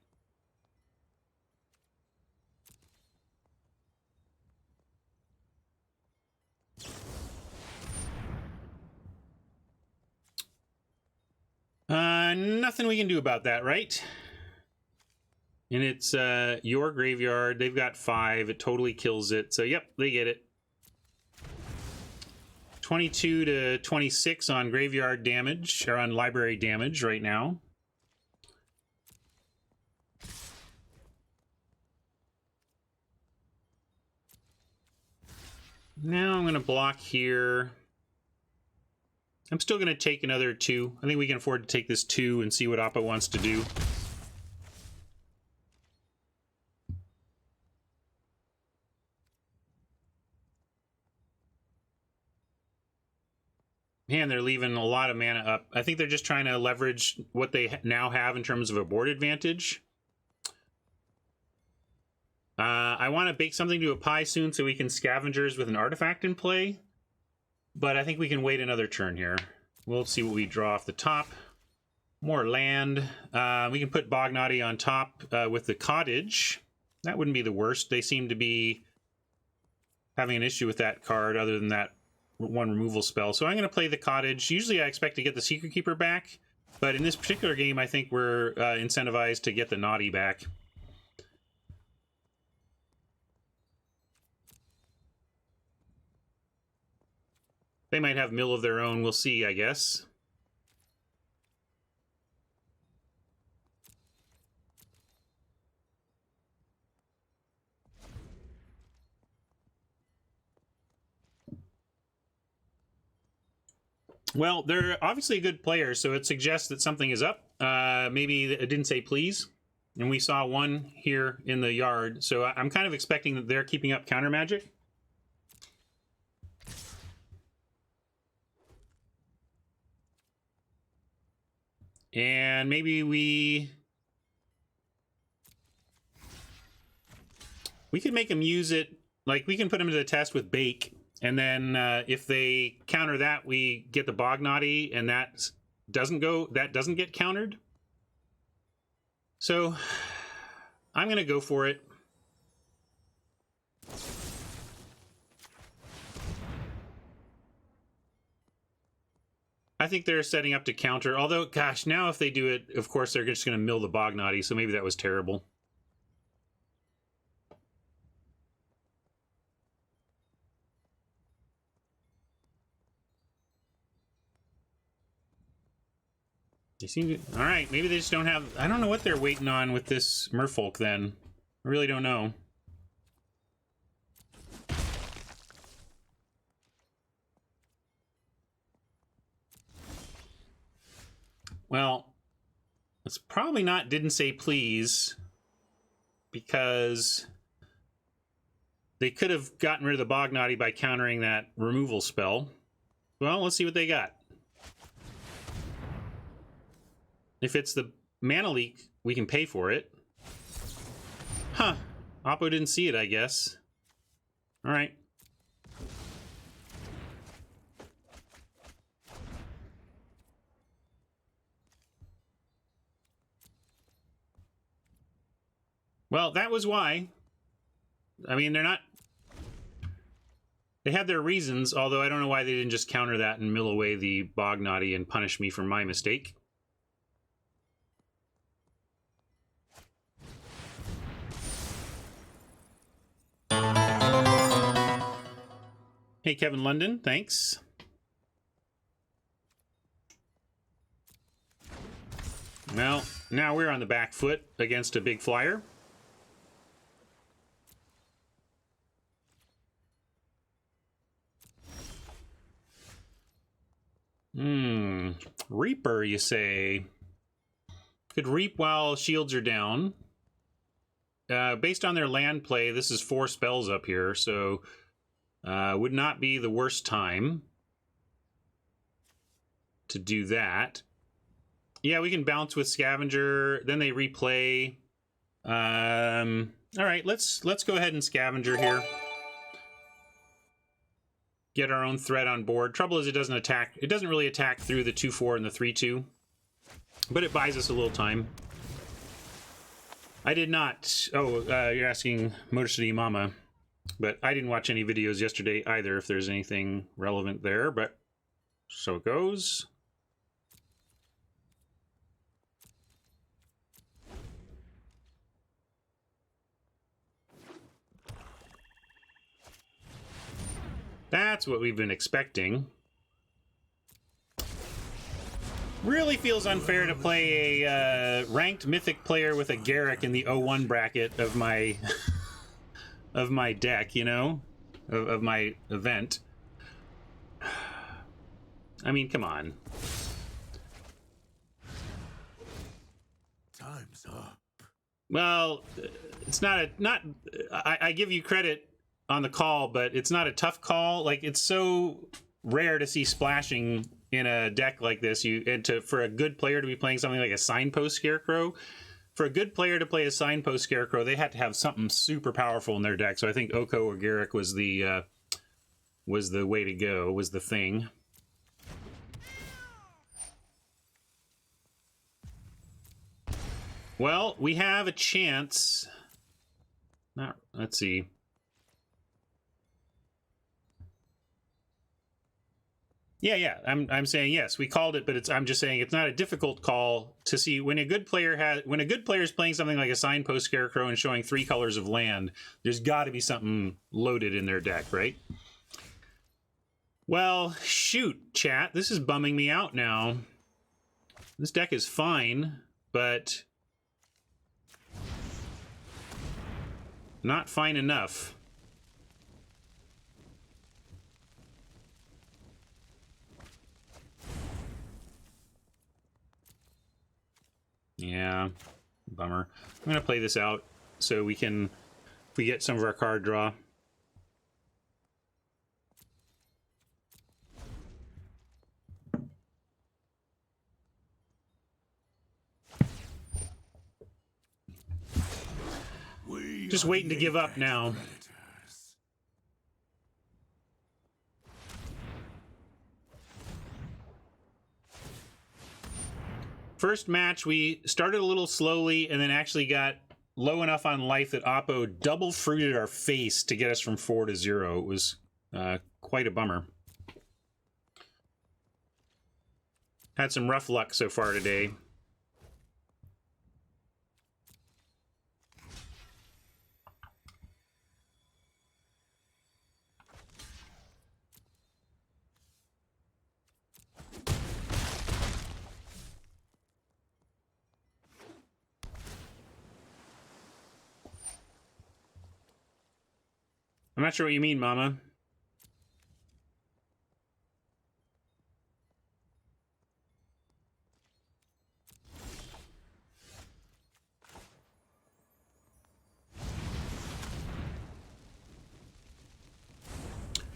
Nothing we can do about that, right? And it's your graveyard. They've got 5. It totally kills it. So, yep, they get it. 22 to 26 on graveyard damage, or on library damage right now. Now I'm going to block here. I'm still going to take another 2. I think we can afford to take this 2 and see what Oppo wants to do. Man, they're leaving a lot of mana up. I think they're just trying to leverage what they now have in terms of a board advantage. I want to bake something to a pie soon so we can scavengers with an artifact in play. But I think we can wait another turn here. We'll see what we draw off the top. More land. We can put Bognati on top with the cottage. That wouldn't be the worst. They seem to be having an issue with that card other than that one removal spell. So I'm going to play the cottage. Usually I expect to get the Secret Keeper back. But in this particular game, I think we're incentivized to get the Naughty back. They might have mill of their own. We'll see, I guess. Well, they're obviously a good player, so it suggests that something is up. Maybe it didn't say please, and we saw one here in the yard. So I'm kind of expecting that they're keeping up counter magic. And maybe we could make them use it, like we can put them to the test with Bake, and then if they counter that, we get the Bognati, and that doesn't get countered. So I'm gonna go for it. I think they're setting up to counter, although, gosh, now if they do it, of course, they're just going to mill the Bognati, so maybe that was terrible. They seem to... All right, maybe they just don't have... I don't know what they're waiting on with this Merfolk, then. I really don't know. Well, it's probably not didn't say please, because they could have gotten rid of the Bognati by countering that removal spell. Well, let's see what they got. If it's the mana leak, we can pay for it. Huh. Oppo didn't see it, I guess. All right. Well, that was why. I mean, they're not... They had their reasons, although I don't know why they didn't just counter that and mill away the Bognati and punish me for my mistake. Hey, Kevin London, thanks. Well, now we're on the back foot against a big flyer. Reaper, you say? Could reap while shields are down. Based on their land play, this is 4 spells up here, so would not be the worst time to do that. Yeah, we can bounce with Scavenger, then they replay. All right, let's go ahead and Scavenger here. Get our own threat on board. Trouble is it doesn't attack. It doesn't really attack through the 2/4 and the 3/2, but it buys us a little time. I did not. Oh, you're asking Motor City Mama, but I didn't watch any videos yesterday either. If there's anything relevant there, but so it goes. That's what we've been expecting. Really feels unfair to play a ranked mythic player with a Garrick in the 0-1 bracket of my of my deck, you know? of my event. I mean, come on. Time's up. Well, it's not I give you credit on the call, but it's not a tough call. Like, it's so rare to see splashing in a deck like this. For a good player to be playing something like a Signpost Scarecrow, for a good player to play a Signpost Scarecrow, they had to have something super powerful in their deck. So I think Oko or Garruk was the way to go, was the thing. Well, we have a chance. Let's see. Yeah. I'm saying yes. We called it, but I'm just saying it's not a difficult call to see when a good player is playing something like a Signpost Scarecrow and showing 3 colors of land. There's got to be something loaded in their deck, right? Well, shoot, chat. This is bumming me out now. This deck is fine, but not fine enough. Yeah, bummer. I'm going to play this out so we can, if we get some of our card draw. Just waiting to give up now. First match, we started a little slowly and then actually got low enough on life that Oppo double fruited our face to get us from 4 to 0. It was quite a bummer. Had some rough luck so far today. I'm not sure what you mean, Mama.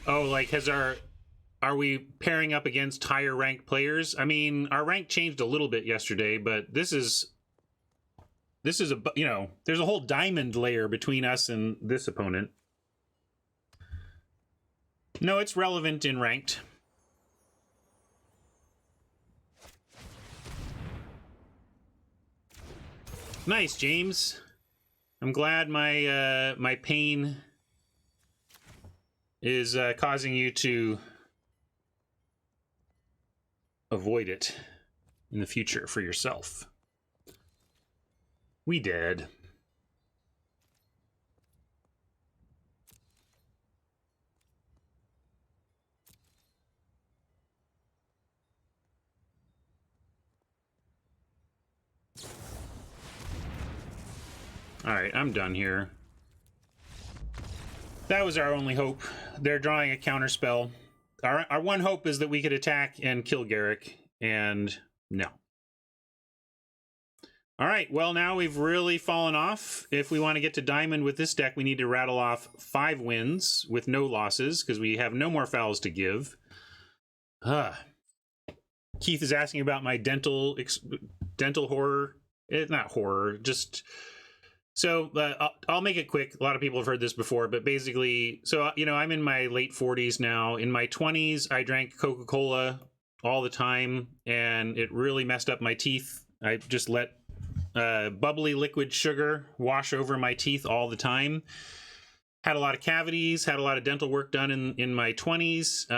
Oh, like, are we pairing up against higher ranked players? I mean, our rank changed a little bit yesterday, but this is a, you know, there's a whole diamond layer between us and this opponent. No, it's relevant in ranked. Nice, James. I'm glad my my pain is causing you to avoid it in the future for yourself. We did. All right, I'm done here. That was our only hope. They're drawing a counterspell. Our one hope is that we could attack and kill Garruk, and no. All right, well, now we've really fallen off. If we want to get to Diamond with this deck, we need to rattle off 5 wins with no losses, because we have no more fouls to give. Keith is asking about my dental horror. It's not horror, just... So I'll make it quick. A lot of people have heard this before, but basically, so, you know, I'm in my late 40s now. In my 20s, I drank Coca-Cola all the time, and it really messed up my teeth. I just let bubbly liquid sugar wash over my teeth all the time. Had a lot of cavities, had a lot of dental work done in my 20s.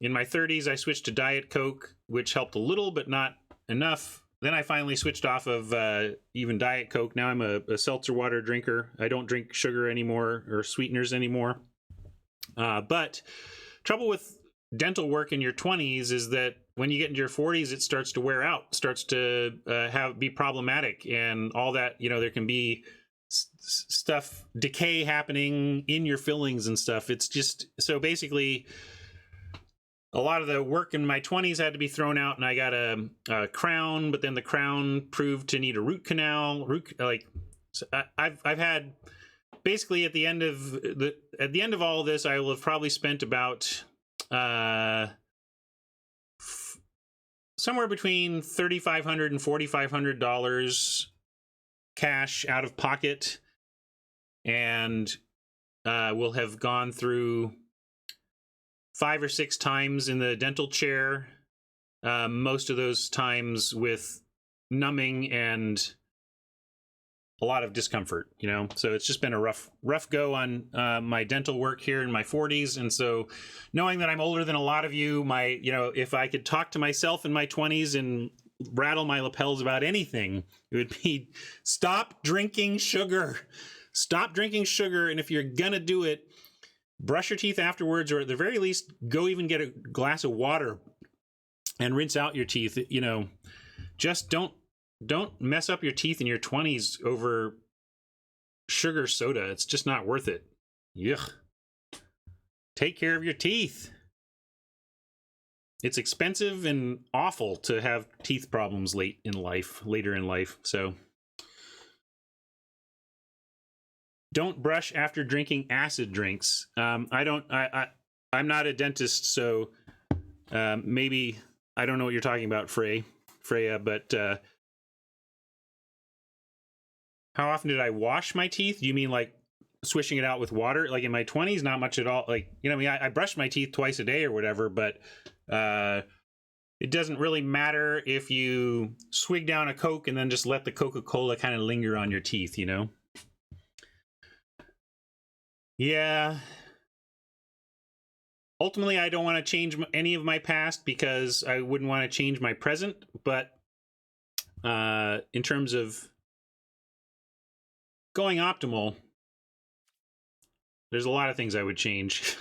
In my 30s, I switched to Diet Coke, which helped a little, but not enough. Then I finally switched off of even Diet Coke. Now I'm a seltzer water drinker. I don't drink sugar anymore or sweeteners anymore. But trouble with dental work in your 20s is that when you get into your 40s, it starts to wear out, starts to be problematic, and all that. You know, there can be stuff, decay happening in your fillings and stuff. It's just, so basically a lot of the work in my 20s had to be thrown out, and I got a crown, but then the crown proved to need a root canal. So I've had basically at the end of all of this, I will have probably spent about somewhere between $3,500 and $4,500 cash out of pocket, and we'll have gone through 5 or 6 times in the dental chair, most of those times with numbing and a lot of discomfort, you know. So it's just been a rough go on my dental work here in my 40s. And so knowing that I'm older than a lot of you, if I could talk to myself in my 20s and rattle my lapels about anything, it would be stop drinking sugar. Stop drinking sugar. And if you're gonna do it, brush your teeth afterwards, or at the very least, go even get a glass of water and rinse out your teeth. You know, just don't mess up your teeth in your 20s over sugar soda. It's just not worth it. Yuck. Take care of your teeth. It's expensive and awful to have teeth problems later in life. So don't brush after drinking acid drinks. I'm not a dentist, so maybe I don't know what you're talking about, Freya, but how often did I wash my teeth? Do you mean like swishing it out with water? Like in my 20s, not much at all. Like, you know, I mean, I brush my teeth twice a day or whatever, but it doesn't really matter if you swig down a Coke and then just let the Coca-Cola kind of linger on your teeth, you know? Yeah. Ultimately, I don't want to change any of my past because I wouldn't want to change my present, but in terms of going optimal, there's a lot of things I would change.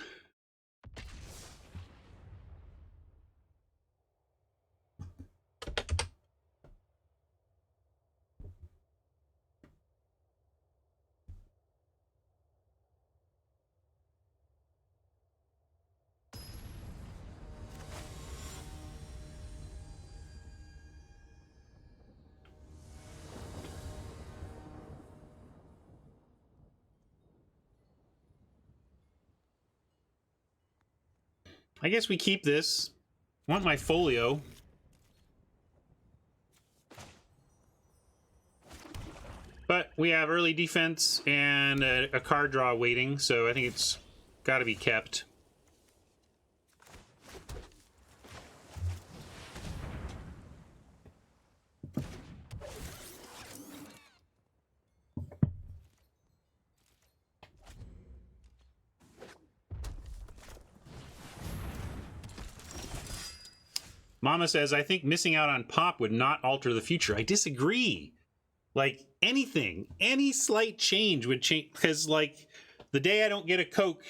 I guess we keep this. I want my folio. But we have early defense and a card draw waiting, so I think it's got to be kept. Mama says, I think missing out on pop would not alter the future. I disagree. Like, anything, any slight change would change, because, like, the day I don't get a Coke,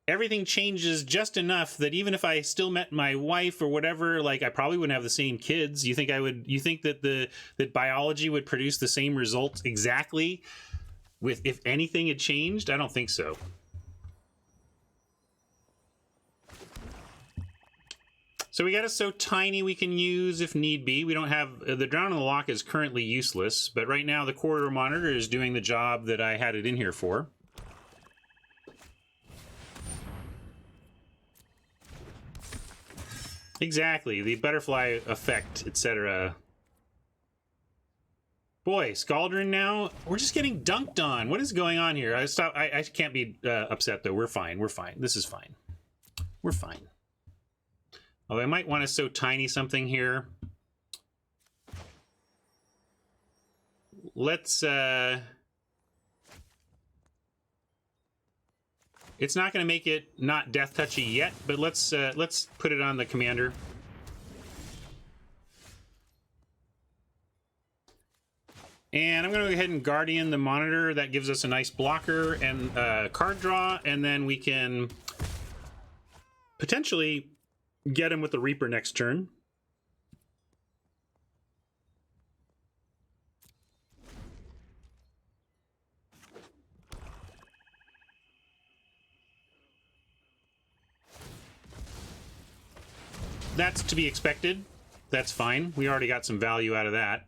everything changes just enough that even if I still met my wife or whatever, like, I probably wouldn't have the same kids. You think that that biology would produce the same results exactly with if anything had changed? I don't think so. So we got it so tiny we can use if need be. We don't have... the Drown in the Lock is currently useless, but right now the corridor monitor is doing the job that I had it in here for. Exactly, the butterfly effect, etc. Boy, Scaldrin now? We're just getting dunked on. What is going on here? I can't be upset, though. We're fine. We're fine. This is fine. We're fine. Although I might want to so tiny something here. Let's it's not going to make it not death touchy yet, but let's put it on the commander. And I'm going to go ahead and Guardian the monitor. That gives us a nice blocker and card draw, and then we can potentially get him with the Reaper next turn. that's to be expected. That's fine. We already got some value out of that.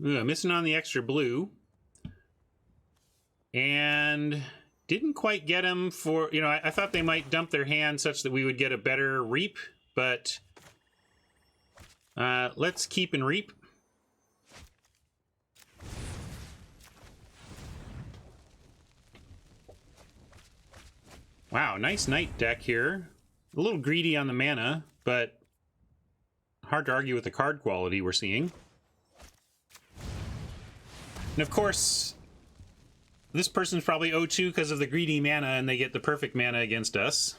Missing on the extra blue. And didn't quite get him for, you know, I thought they might dump their hand such that we would get a better reap, but let's keep and reap. Wow, nice night deck here. A little greedy on the mana, but hard to argue with the card quality we're seeing. And of course, this person's probably 0-2 because of the greedy mana, and they get the perfect mana against us.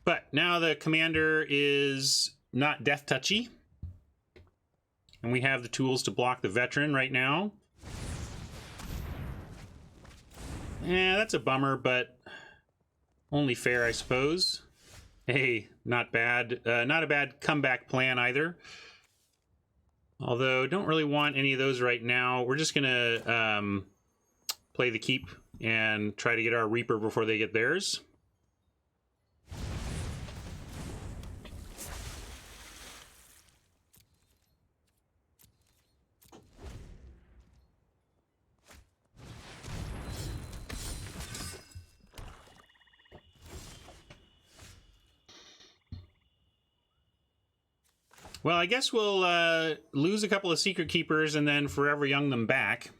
But now the commander is not death touchy. And we have the tools to block the veteran right now. Yeah, that's a bummer, but only fair, I suppose. Hey, not bad. Not a bad comeback plan either. Although, don't really want any of those right now. We're just going to play the keep and try to get our Reaper before they get theirs. Well, I guess we'll lose a couple of Secret Keepers and then forever young them back.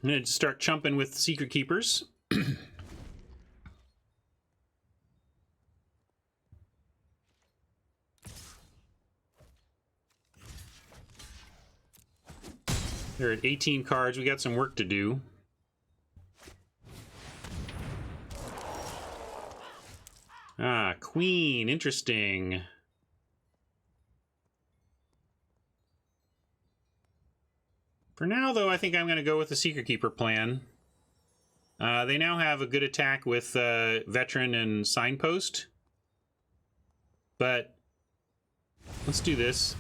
I'm going to start chumping with Secret Keepers. They're at 18 cards. We got some work to do. Ah, Queen. Interesting. For now, though, I think I'm going to go with the Secret Keeper plan. They now have a good attack with Veteran and Signpost. But let's do this.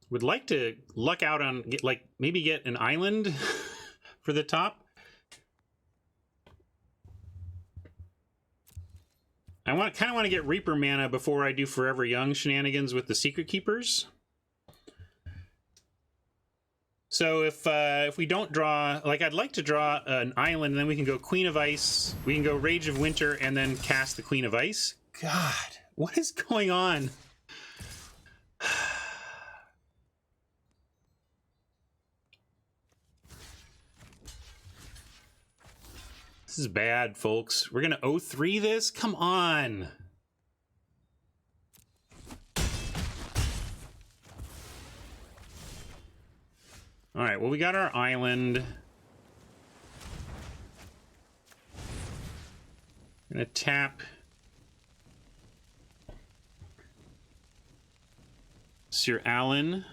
Would like to luck out on, maybe get an island for the top. I kind of want to get Reaper mana before I do Forever Young shenanigans with the Secret Keepers. So if we don't draw, I'd like to draw an island, and then we can go Queen of Ice, we can go Rage of Winter, and then cast the Queen of Ice. God, what is going on? This is bad, folks. We're going to 0-3 this? Come on. All right, well, we got our island. I'm going to tap Sir Alan.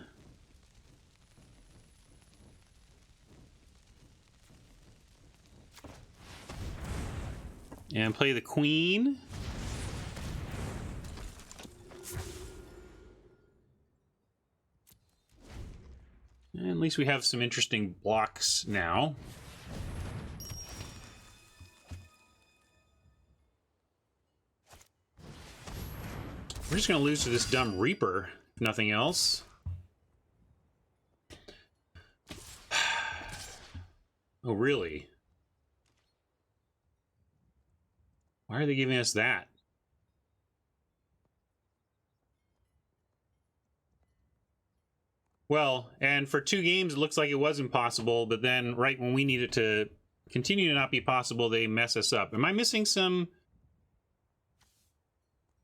And play the Queen. And at least we have some interesting blocks now. We're just going to lose to this dumb Reaper, if nothing else. Oh, really? Why are they giving us that? Well, and for 2 games, it looks like it was impossible, but then right when we need it to continue to not be possible, they mess us up. Am I missing some?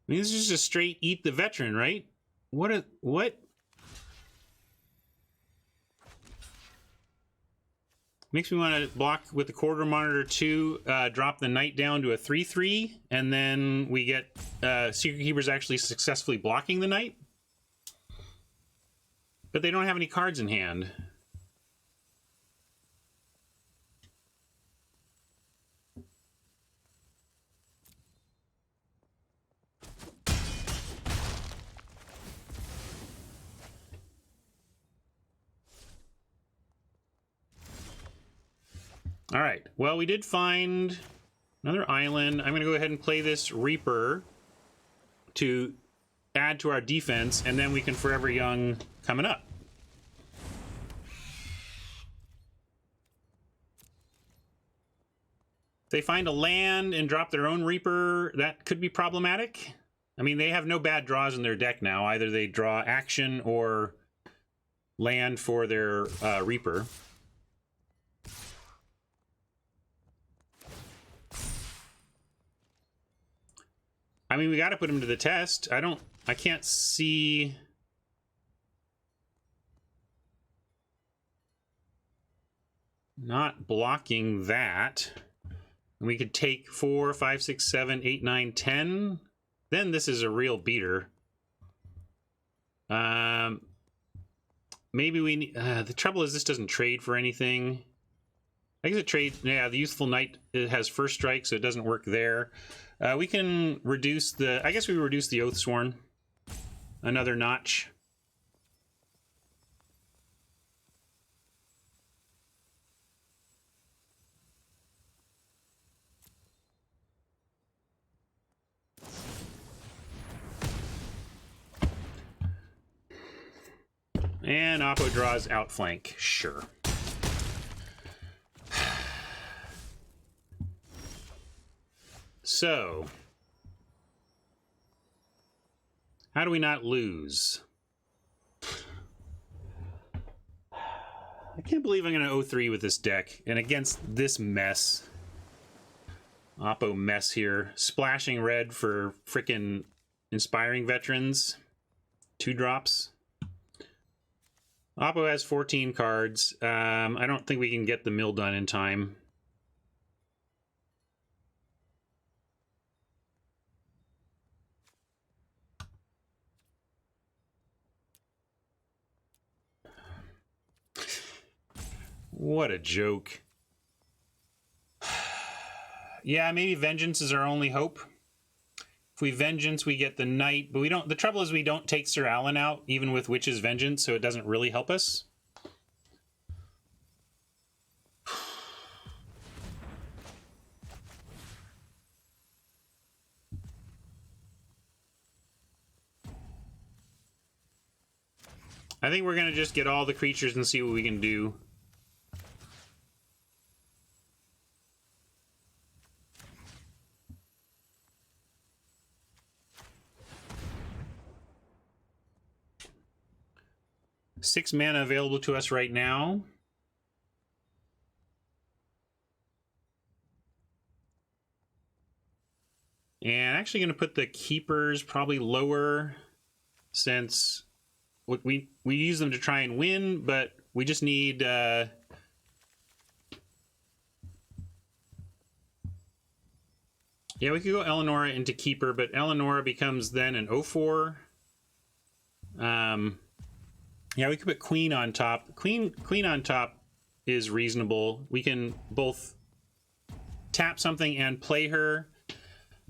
I mean, this is just a straight eat the veteran, right? What? Makes me want to block with the quarter monitor too, drop the knight down to a 3/3, and then we get Secret Keepers actually successfully blocking the knight. But they don't have any cards in hand. All right, well, we did find another island. I'm going to go ahead and play this Reaper to add to our defense, and then we can Forever Young coming up. If they find a land and drop their own Reaper, that could be problematic. I mean, they have no bad draws in their deck now. Either they draw action or land for their Reaper. I mean, we got to put him to the test. I can't see. Not blocking that. And we could take 4, 5, 6, 7, 8, 9, 10. Then this is a real beater. Maybe we need, the trouble is this doesn't trade for anything. I guess it trades, yeah, the Youthful Knight, it has first strike, so it doesn't work there. We can reduce the, I guess we reduce the Oathsworn another notch. And Oppo draws outflank, sure. So, how do we not lose? I can't believe I'm going to 0-3 with this deck, and against this mess. Oppo mess here. Splashing red for frickin' Inspiring Veterans. 2 drops. Oppo has 14 cards. I don't think we can get the mill done in time. What a joke. Yeah, maybe Vengeance is our only hope. If we Vengeance, we get the Knight, but we don't. The trouble is we don't take Sir Alan out, even with Witch's Vengeance, so it doesn't really help us. I think we're going to just get all the creatures and see what we can do. Six mana available to us right now. And actually going to put the Keepers probably lower, since we use them to try and win, but we just need yeah, we could go Eleonora into Keeper, but Eleonora becomes then an 0-4. Yeah, we could put Queen on top. Queen on top is reasonable. We can both tap something and play her.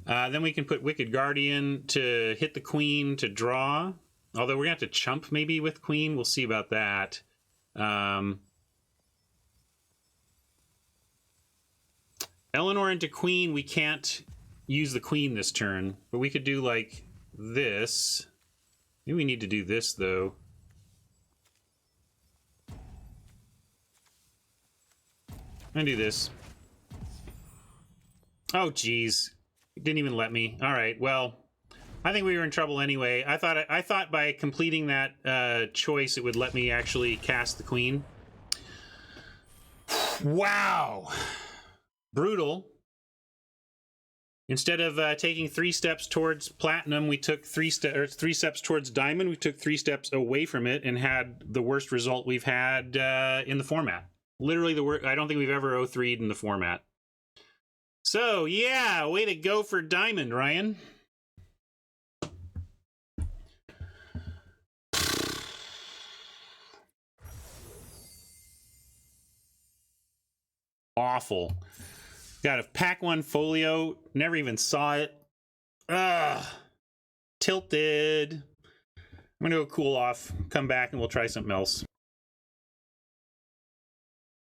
Then we can put Wicked Guardian to hit the Queen to draw. Although we're going to have to chump maybe with Queen. We'll see about that. Eleanor into Queen, we can't use the Queen this turn. But we could do like this. Maybe we need to do this, though. I'm going to do this. Oh, geez. It didn't even let me. All right, well, I think we were in trouble anyway. I thought by completing that choice, it would let me actually cast the Queen. Wow. Brutal. Instead of taking 3 steps towards Platinum, we took 3 steps towards Diamond. We took 3 steps away from it and had the worst result we've had in the format. Literally the worst. I don't think we've ever 0-3'd in the format. So, yeah, way to go for Diamond, Ryan. Awful. Got a pack 1 folio. Never even saw it. Ugh. Tilted. I'm going to go cool off. Come back and we'll try something else.